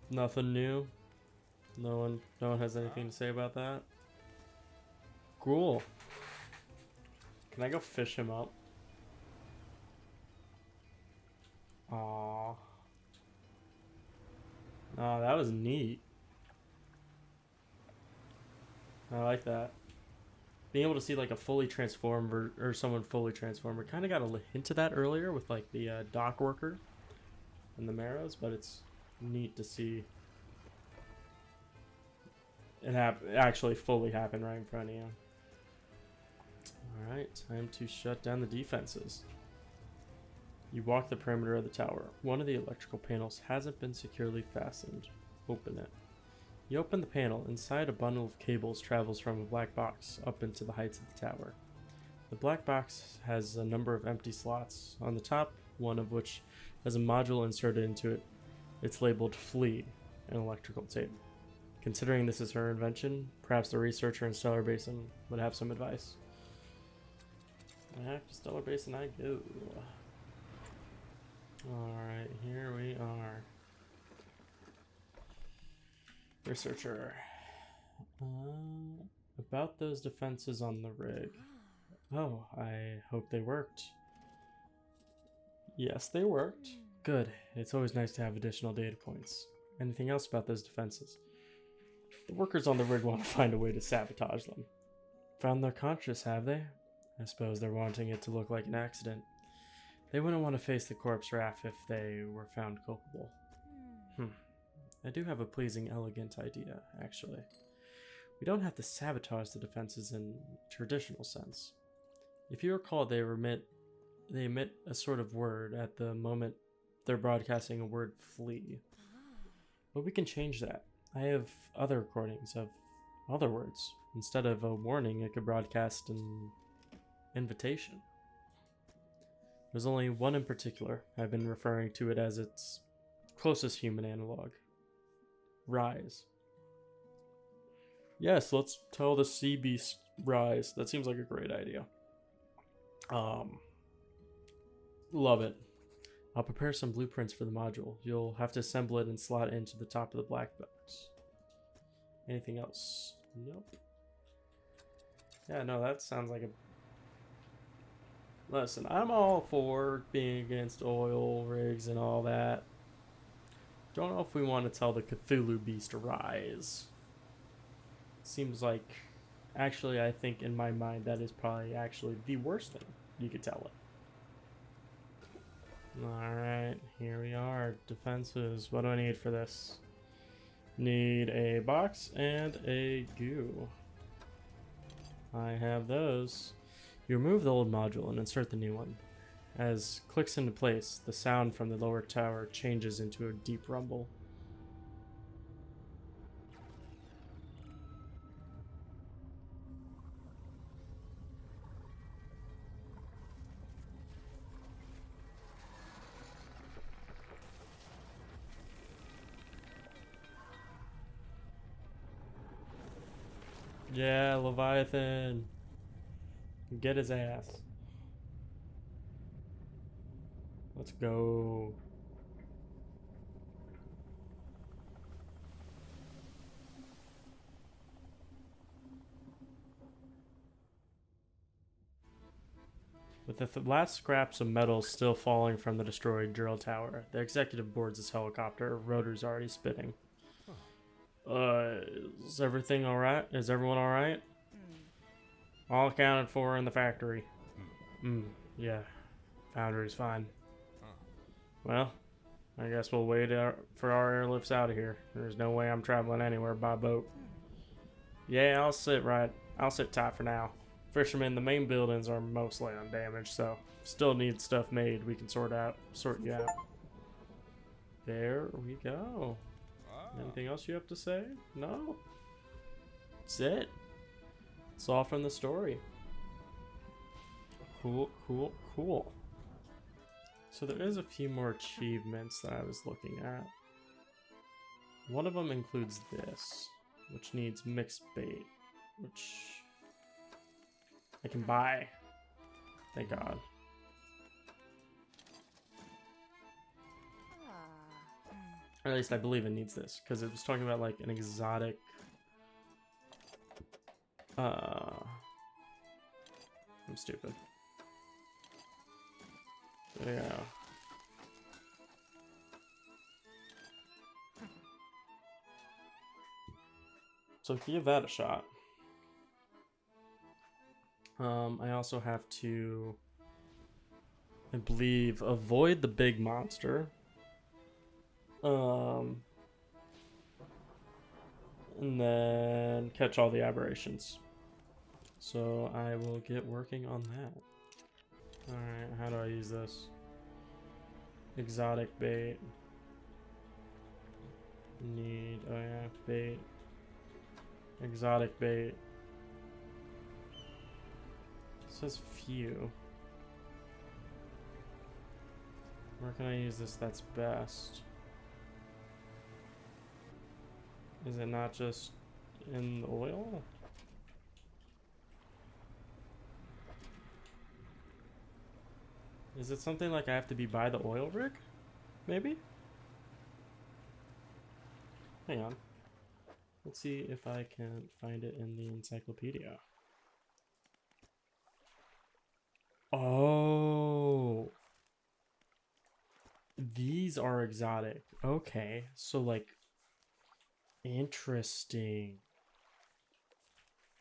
Nothing new. No one has anything to say about that. Cool. Can I go fish him up? Aww. Oh, that was neat. I like that. Being able to see like a fully transformed or someone fully transformed. We kind of got a hint of that earlier with like the dock worker and the marrows, but it's neat to see it actually fully happen right in front of you. Alright, time to shut down the defenses. You walk the perimeter of the tower. One of the electrical panels hasn't been securely fastened. Open it. You open the panel. Inside, a bundle of cables travels from a black box up into the heights of the tower. The black box has a number of empty slots. On the top, one of which has a module inserted into it. It's labeled Flea, an electrical tape. Considering this is her invention, perhaps the researcher in Stellar Basin would have some advice. Back to Stellar Basin I go. Alright, here we are. Researcher. About those defenses on the rig. Oh, I hope they worked. Yes, they worked. Good. It's always nice to have additional data points. Anything else about those defenses? The workers on the rig want to find a way to sabotage them. Found their conscious, have they? I suppose they're wanting it to look like an accident. They wouldn't want to face the corpse raft if they were found culpable. I do have a pleasing, elegant idea, actually. We don't have to sabotage the defenses in a traditional sense. If you recall, they emit a sort of word at the moment they're broadcasting a word flee. But we can change that. I have other recordings of other words. Instead of a warning, it could broadcast an invitation. There's only one in particular. I've been referring to it as its closest human analog. Rise. Yes, let's tell the sea beast rise. That seems like a great idea. Love it. I'll prepare some blueprints for the module. You'll have to assemble it and slot it into the top of the black box. Anything else? Nope. Yeah, no, that sounds like a... Listen, I'm all for being against oil rigs and all that. Don't know if we want to tell the Cthulhu beast to rise. Seems like... Actually, I think in my mind that is probably actually the worst thing you could tell it. Alright, here we are. Defenses. What do I need for this? Need a box and a goo. I have those. You remove the old module and insert the new one. As it clicks into place, the sound from the lower tower changes into a deep rumble. Yeah, Leviathan. Get his ass. Let's go. With the last scraps of metal still falling from the destroyed drill tower, the executive boards his helicopter, rotors already spinning. Is everything alright? Is everyone alright? All accounted for in the factory. Yeah. Foundry's fine. Well, I guess we'll wait for our airlifts out of here. There's no way I'm traveling anywhere by boat. Yeah, I'll sit tight for now. Fisherman, the main buildings are mostly undamaged, so still need stuff made. We can sort you out. There we go. Anything else you have to say? No? That's it. It's all from the story. Cool, cool, cool. So there is a few more achievements that I was looking at. One of them includes this, which needs mixed bait, which I can buy. Thank God. Or at least I believe it needs this, because it was talking about like an exotic I'm stupid. Yeah. So give that a shot. I also have to, I believe, avoid the big monster. And then catch all the aberrations. So I will get working on that. Alright, how do I use this? Exotic bait. Need, oh yeah, bait. Exotic bait. It says few. Where can I use this that's best? Is it not just in the oil? Is it something like I have to be by the oil rig? Maybe? Hang on. Let's see if I can find it in the encyclopedia. Oh. These are exotic. Okay. So like, interesting.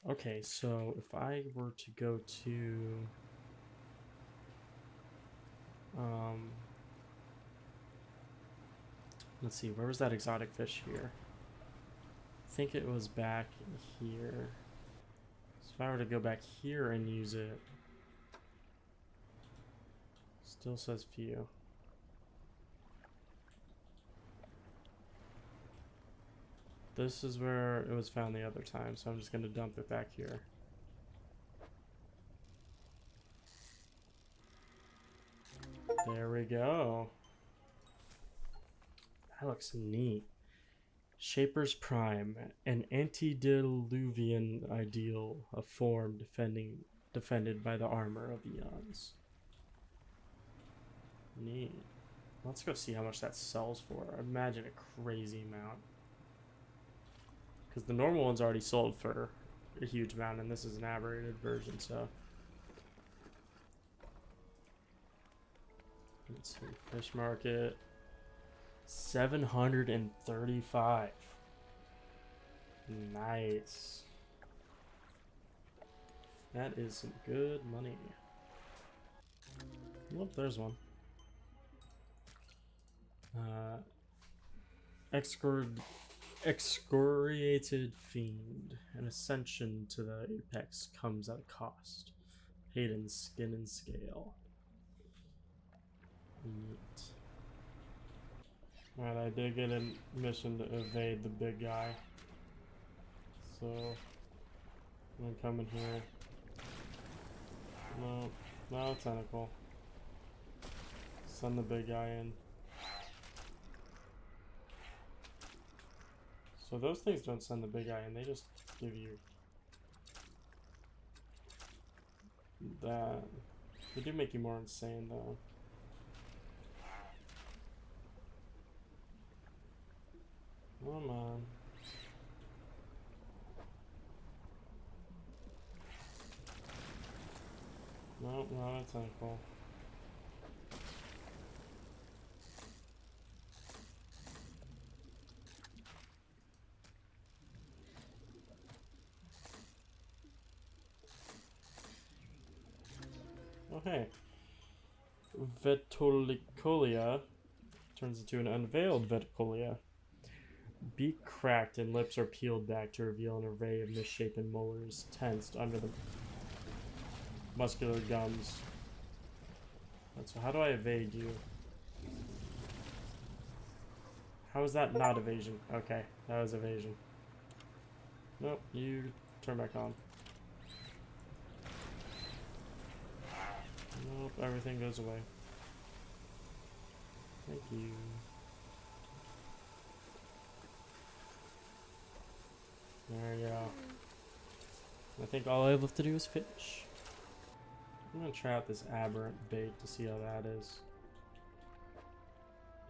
Okay, so if I were to go to let's see, where was that exotic fish here? I think it was back here. So if I were to go back here and use it, still says few. This is where it was found the other time, so I'm just gonna dump it back here. There we go. That looks neat. Shaper's Prime, an antediluvian ideal, a form defended by the armor of eons. Neat. Let's go see how much that sells for. I imagine a crazy amount. Because the normal one's already sold for a huge amount, and this is an aberrated version, so. Let's see. Fish market. 735. Nice. That is some good money. Well, there's one. Excoriated Fiend. An ascension to the apex comes at a cost. Hayden's Skin and Scale. Neat. Alright, I did get a mission to evade the big guy. So, I'm gonna come in here. No tentacle. Send the big guy in. So those things don't send the big guy in, they just give you that. They do make you more insane though. Come on. No, that's not cool. Okay. Veticolia turns into an unveiled Veticolia. Beak cracked and lips are peeled back to reveal an array of misshapen molars tensed under the muscular gums. So how do I evade you? How is that not evasion? Okay, that was evasion. Nope, you turn back on. Nope, everything goes away. Thank you. There you go. I think all I have left to do is fish. I'm gonna try out this aberrant bait to see how that is.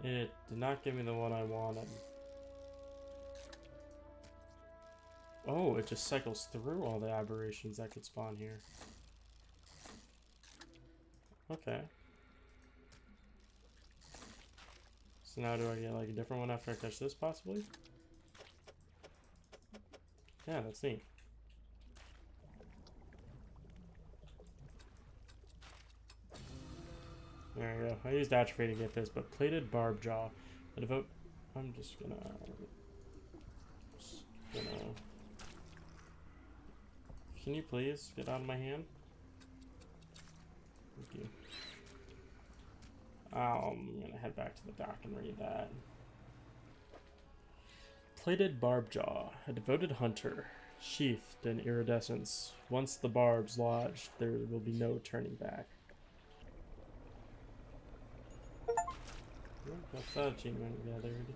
It did not give me the one I wanted. Oh, it just cycles through all the aberrations that could spawn here. Okay. So now do I get like a different one after I catch this, possibly? Yeah, that's neat. There you go. I used atrophy to get this, but plated barb jaw. I devote. I'm just gonna. Can you please get out of my hand? Thank you. I'm gonna head back to the dock and read that. Plated barb jaw. A devoted hunter. Sheathed in iridescence. Once the barbs lodged, there will be no turning back. That's that achievement gathered.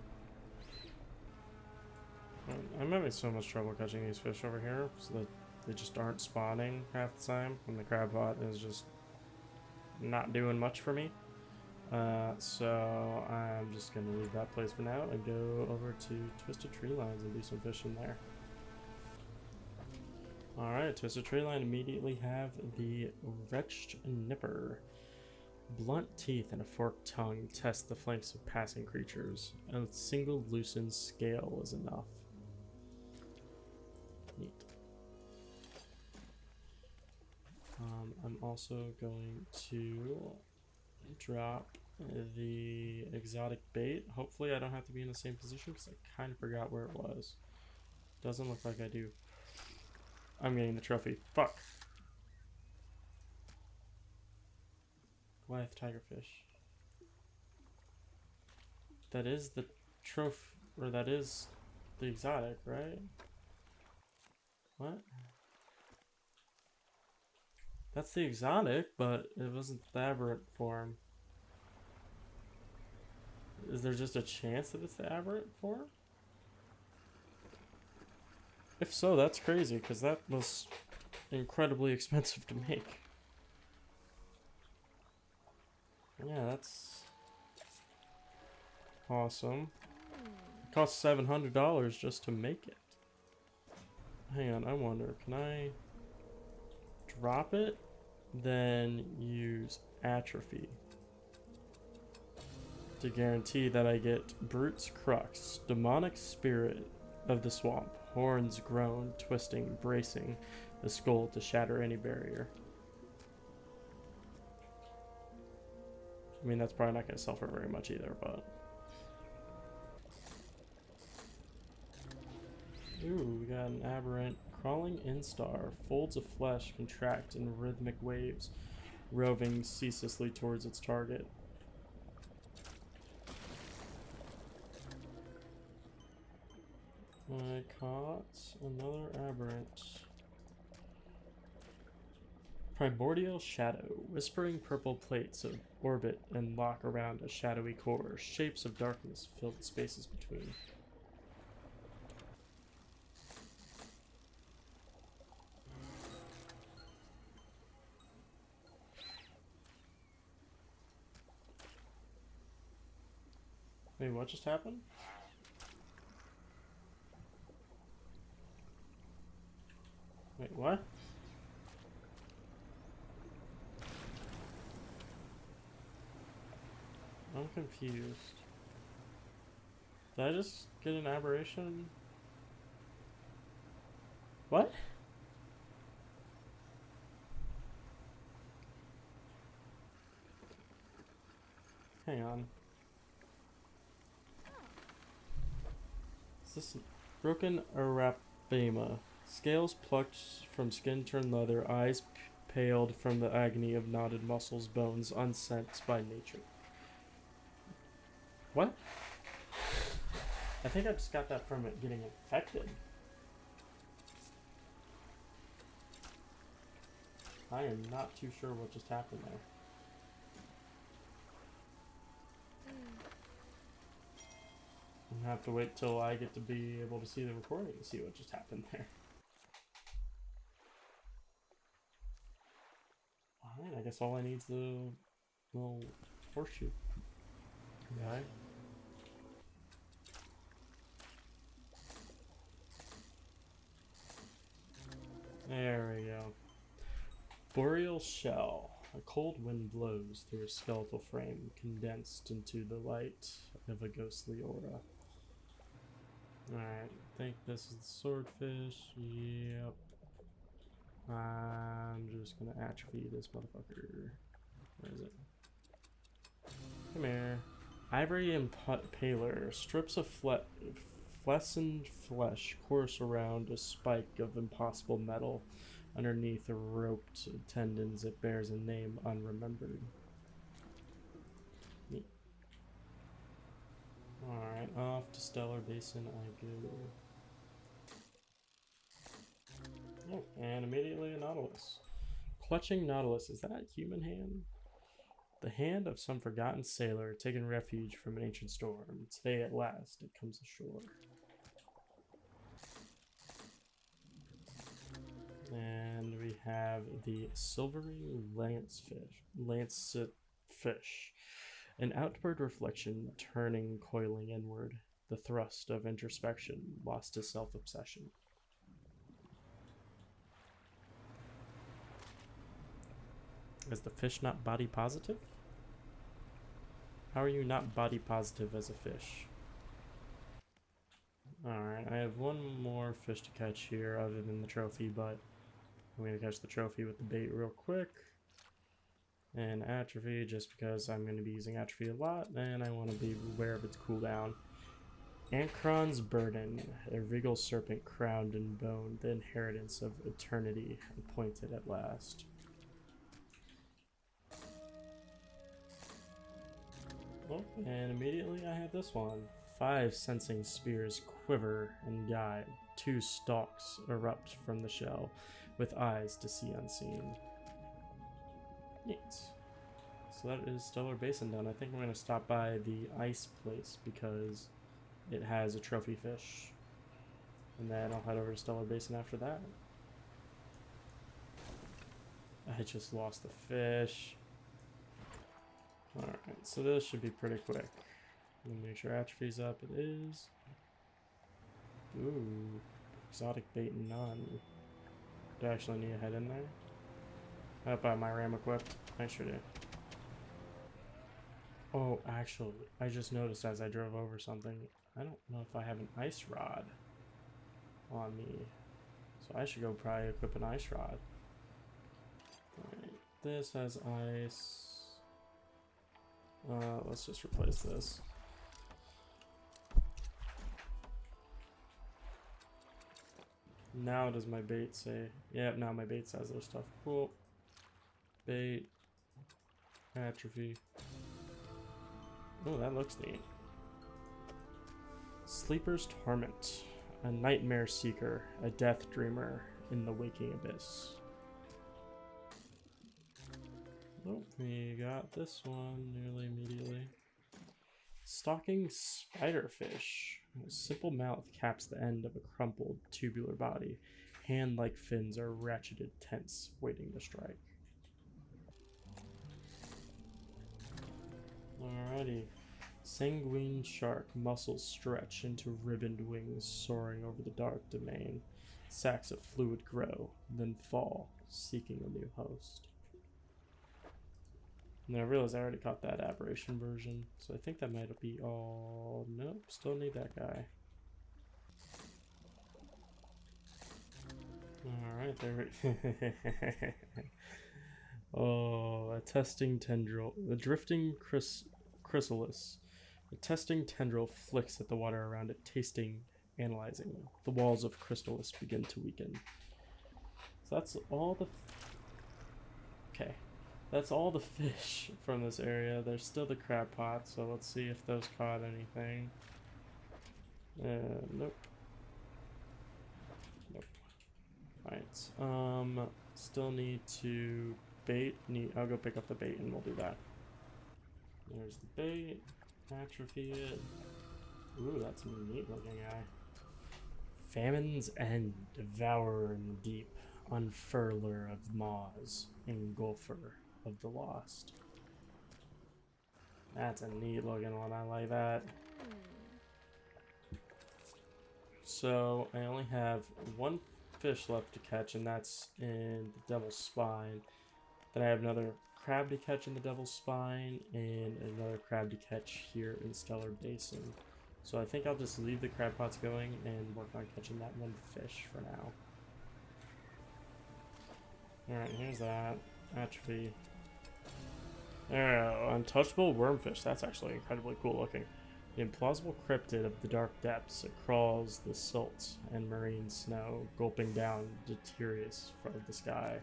I'm having so much trouble catching these fish over here, so that they just aren't spawning half the time, and the crab pot is just not doing much for me. So I'm just gonna leave that place for now and go over to Twisted Tree Lines and do some fishing there. Alright, Twisted Tree Line immediately have the Wretched Nipper. Blunt teeth and a forked tongue test the flanks of passing creatures. A single loosened scale is enough. Neat. I'm also going to drop the exotic bait. Hopefully I don't have to be in the same position because I kind of forgot where it was. Doesn't look like I do. I'm getting the trophy. Fuck. Goliath tigerfish. That is the trophy, or that is the exotic, right? What? That's the exotic, but it wasn't the aberrant form. Is there just a chance that it's the aberrant form? If so, that's crazy, because that was incredibly expensive to make. Yeah, that's awesome. It cost $700 just to make it. Hang on, I wonder, can I drop it, then use atrophy to guarantee that I get Brute's Crux, demonic spirit of the swamp, horns groan, twisting, bracing the skull to shatter any barrier. I mean, that's probably not going to sell for very much either, but... Ooh, we got an aberrant. Crawling instar. Folds of flesh contract in rhythmic waves, roving ceaselessly towards its target. I caught another aberrant. Primordial shadow. Whispering purple plates of orbit and lock around a shadowy core. Shapes of darkness fill the spaces between. Wait, what just happened? Wait, what? I'm confused. Did I just get an aberration? What? Hang on. Is this broken Arapema? Scales plucked from skin turned leather, eyes paled from the agony of knotted muscles, bones, unsensed by nature. What? I think I just got that from it getting infected. I am not too sure what just happened there. I'm gonna have to wait till I get to be able to see the recording to see what just happened there. Alright, I guess all I need is the little horseshoe. Okay. There we go. Boreal shell. A cold wind blows through a skeletal frame, condensed into the light of a ghostly aura. Alright, I think this is the swordfish. Yep. I'm just gonna atrophy this motherfucker. Where is it? Come here. Ivory impaler. Strips of flessened flesh course around a spike of impossible metal. Underneath the roped tendons, it bears a name unremembered. Neat. Alright, off to Stellar Basin I go. Oh, and immediately a Nautilus. Clutching Nautilus, is that a human hand? The hand of some forgotten sailor taking refuge from an ancient storm. Today at last it comes ashore. And we have the silvery lancet fish. An outward reflection turning, coiling inward. The thrust of introspection, lost to self-obsession. Is the fish not body positive? How are you not body positive as a fish? Alright, I have one more fish to catch here other than the trophy, but I'm going to catch the trophy with the bait real quick. And atrophy, just because I'm going to be using atrophy a lot, and I want to be aware of its cooldown. Ankron's Burden, a regal serpent crowned in bone, the inheritance of eternity, appointed at last. Oh, and immediately I have this one. 5 sensing spears quiver and guide. 2 stalks erupt from the shell, with eyes to see unseen. Neat. So that is Stellar Basin done. I think I'm going to stop by the ice place because it has a trophy fish. And then I'll head over to Stellar Basin after that. I just lost the fish. Alright, so this should be pretty quick. Let me make sure atrophy's up. It is. Ooh, exotic bait none. Do I actually need to head in there? I hope I have my ram equipped. I sure do. Oh, actually, I just noticed as I drove over something. I don't know if I have an ice rod on me. So I should go probably equip an ice rod. Alright, this has ice. Let's just replace this. Now does my bait say? Yeah, now my bait says other stuff. Cool. Bait. Atrophy. Oh, that looks neat. Sleeper's Torment. A nightmare seeker. A death dreamer in the waking abyss. Oh, we got this one nearly immediately. Stalking spiderfish. A simple mouth caps the end of a crumpled, tubular body. Hand-like fins are ratcheted, tense, waiting to strike. Alrighty. Sanguine shark, muscles stretch into ribboned wings soaring over the dark domain. Sacks of fluid grow, then fall, seeking a new host. And I realized I already caught that aberration version, so I think that might be all. Nope, still need that guy. Alright, there we Oh, a testing tendril. The drifting chrysalis. A testing tendril flicks at the water around it, tasting, analyzing. The walls of chrysalis begin to weaken. So that's all the Okay. That's all the fish from this area. There's still the crab pots, so let's see if those caught anything. Nope. Nope. Alright. Still need to bait. I'll go pick up the bait and we'll do that. There's the bait. Atrophy it. Ooh, that's a neat looking guy. Famine's End, Devourer in the Deep, Unfurler of Maws, Engulfer of the Lost. That's a neat looking one, I like that. So, I only have one fish left to catch, and that's in the Devil's Spine. Then I have another crab to catch in the Devil's Spine, and another crab to catch here in Stellar Basin. So I think I'll just leave the crab pots going and work on catching that one fish for now. Alright, here's that. Atrophy. Oh, untouchable wormfish. That's actually incredibly cool looking. The implausible cryptid of the dark depths. It crawls the silt and marine snow, gulping down detritus from the sky.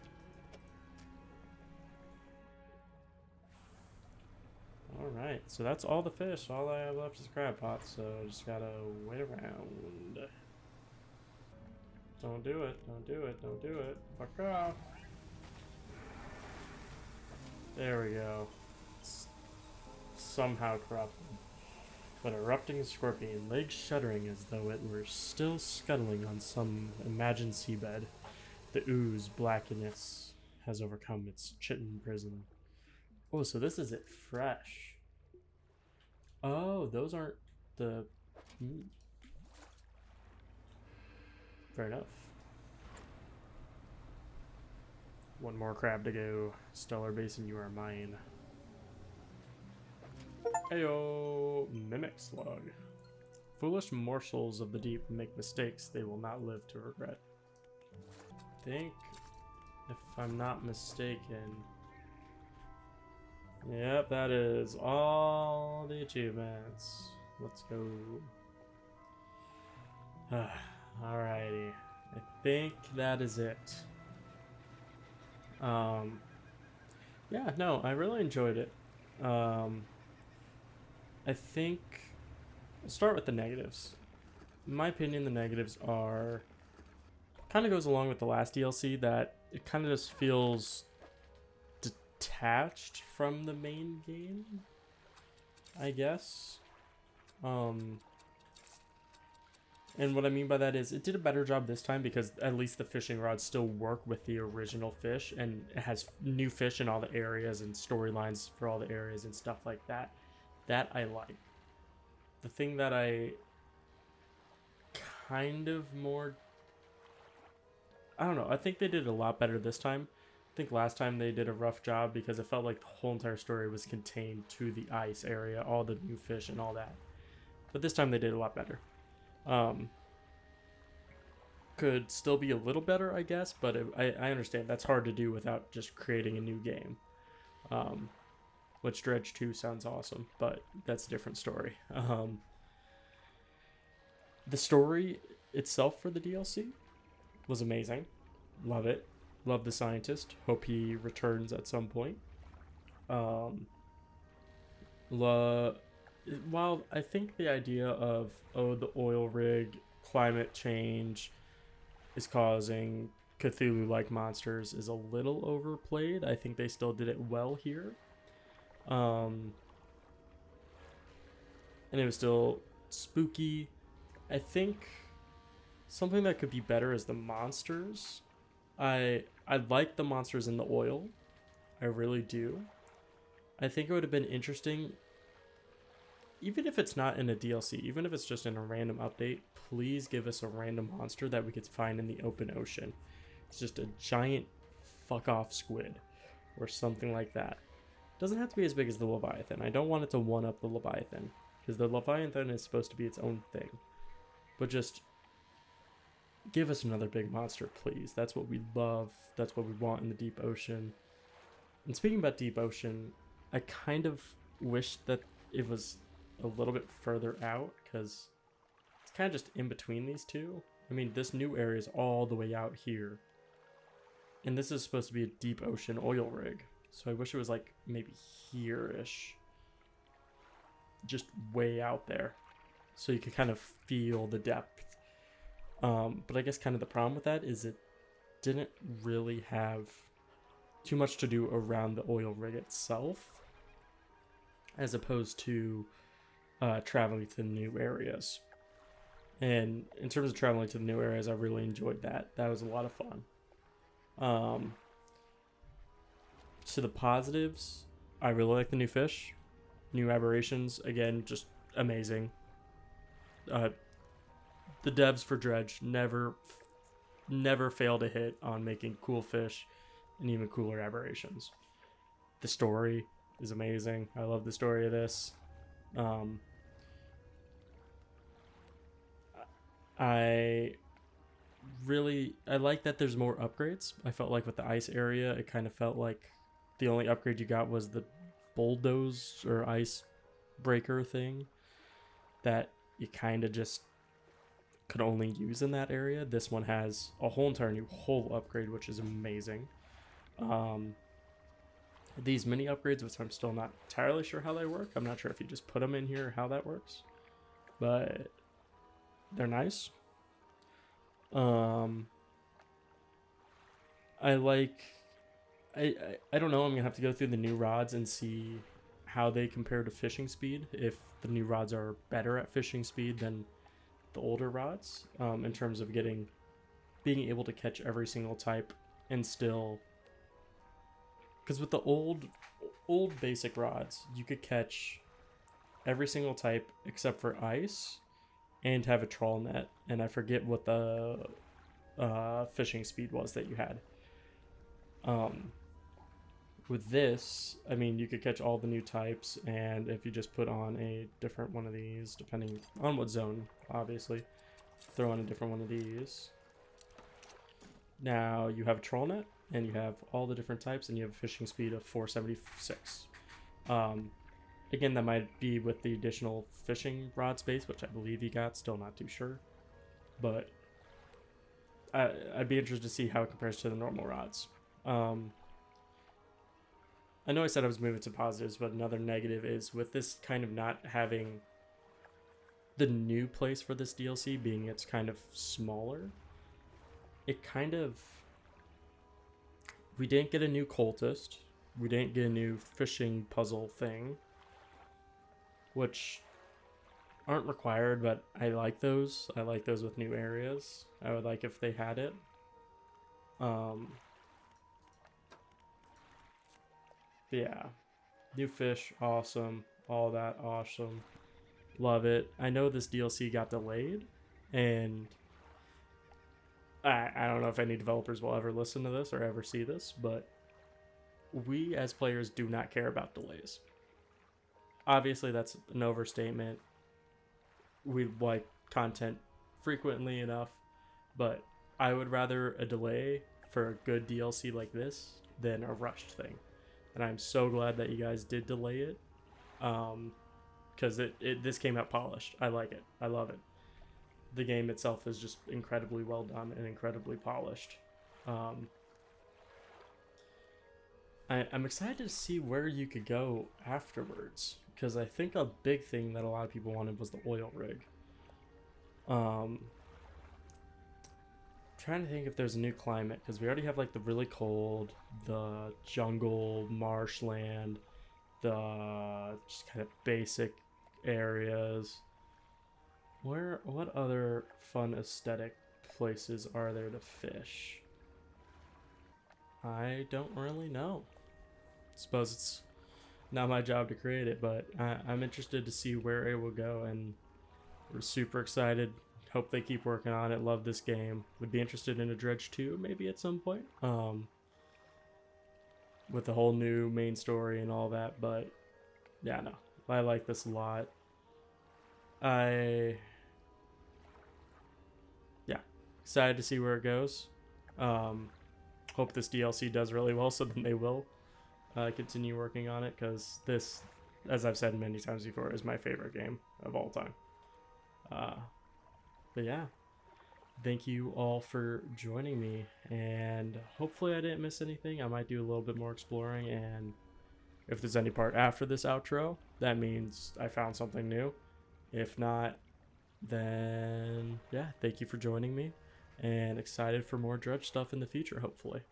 Alright, so that's all the fish. All I have left is crab pots, so I just gotta wait around. Don't do it, don't do it, don't do it. Fuck off. There we go. It's somehow corrupted. But erupting scorpion, legs shuddering as though it were still scuttling on some imagined seabed. The ooze blackness has overcome its chitin prison. Oh, so this is it fresh. Oh, those aren't the... Fair enough. One more crab to go. Stellar Basin, you are mine. Heyo, Mimic Slug. Foolish morsels of the deep make mistakes they will not live to regret. I think, if I'm not mistaken... Yep, that is all the achievements. Let's go. Alrighty. I think that is it. Yeah, no, I really enjoyed it. I think I'll start with the negatives. In my opinion, the negatives are kind of goes along with the last DLC, that it kind of just feels detached from the main game, I guess. And what I mean by that is it did a better job this time because at least the fishing rods still work with the original fish, and it has new fish in all the areas and storylines for all the areas and stuff like that. That I like. The thing that I kind of more... I don't know. I think they did a lot better this time. I think last time they did a rough job because it felt like the whole entire story was contained to the ice area, all the new fish and all that. But this time they did a lot better. Could still be a little better, I guess, but I understand that's hard to do without just creating a new game. Which Dredge 2 sounds awesome, but that's a different story. The story itself for the DLC was amazing. Love it. Love the scientist. Hope he returns at some point. While I think the idea of, oh, the oil rig, climate change is causing Cthulhu-like monsters is a little overplayed, I think they still did it well here. And it was still spooky. I think something that could be better is the monsters. I like the monsters in the oil. I really do. I think it would have been interesting, even if it's not in a DLC, even if it's just in a random update, please give us a random monster that we could find in the open ocean. It's just a giant fuck-off squid or something like that. It doesn't have to be as big as the Leviathan. I don't want it to one-up the Leviathan, because the Leviathan is supposed to be its own thing. But just give us another big monster, please. That's what we love. That's what we want in the deep ocean. And speaking about deep ocean, I kind of wish that it was a little bit further out, because it's kind of just in between these two. I mean, this new area is all the way out here. And this is supposed to be a deep ocean oil rig. So I wish it was like maybe here-ish. Just way out there. So you could kind of feel the depth. But I guess kind of the problem with that is it didn't really have too much to do around the oil rig itself, as opposed to traveling to new areas. And in terms of traveling to the new areas, I really enjoyed that. That was a lot of fun. To the positives, I really like the new fish, new aberrations. Again, just amazing. The devs for Dredge never fail to hit on making cool fish and even cooler aberrations. The story is amazing. I love the story of this. I like that there's more upgrades. I felt like with the ice area, it kind of felt like the only upgrade you got was the bulldoze or ice breaker thing that you kind of just could only use in that area. This one has a whole entire new hull upgrade, which is amazing. These mini upgrades, which I'm still not entirely sure how they work. I'm not sure if you just put them in here or how that works, but they're nice. I like, I don't know, I'm gonna have to go through the new rods and see how they compare to fishing speed, if the new rods are better at fishing speed than the older rods, in terms of being able to catch every single type. And still, because with the old basic rods, you could catch every single type except for ice and have a trawl net, and I forget what the fishing speed was that you had. With this, I mean, you could catch all the new types, and if you just put on a different one of these, depending on what zone, obviously, throw on a different one of these. Now you have a trawl net, and you have all the different types, and you have a fishing speed of 476. Again, that might be with the additional fishing rod space, which I believe you got, still not too sure. But I'd be interested to see how it compares to the normal rods. I know I said I was moving to positives, but another negative is with this kind of not having the new place for this DLC being it's kind of smaller. It kind of... We didn't get a new cultist. We didn't get a new fishing puzzle thing, which aren't required, but I like those. I like those with new areas. I would like if they had it. Yeah, new fish, awesome. All that, awesome. Love it. I know this DLC got delayed, and I don't know if any developers will ever listen to this or ever see this, but we as players do not care about delays. Obviously, that's an overstatement. We like content frequently enough, but I would rather a delay for a good DLC like this than a rushed thing. And I'm so glad that you guys did delay it, because this came out polished. I like it. I love it. The game itself is just incredibly well done and incredibly polished. I'm excited to see where you could go afterwards, because I think a big thing that a lot of people wanted was the oil rig. Trying to think if there's a new climate, because we already have like the really cold, the jungle, marshland, the just kind of basic areas. What other fun aesthetic places are there to fish? I don't really know. Suppose it's not my job to create it, but I'm interested to see where it will go, and we're super excited. Hope they keep working on it. Love this game. Would be interested in a Dredge 2 maybe at some point, with the whole new main story and all that. But yeah, no, I like this a lot. Excited to see where it goes. Hope this DLC does really well, so then they will continue working on it, because this, as I've said many times before, is my favorite game of all time. But yeah, thank you all for joining me, and hopefully I didn't miss anything. I might do a little bit more exploring, and if there's any part after this outro, that means I found something new. If not, then yeah, thank you for joining me, and excited for more Dredge stuff in the future, hopefully.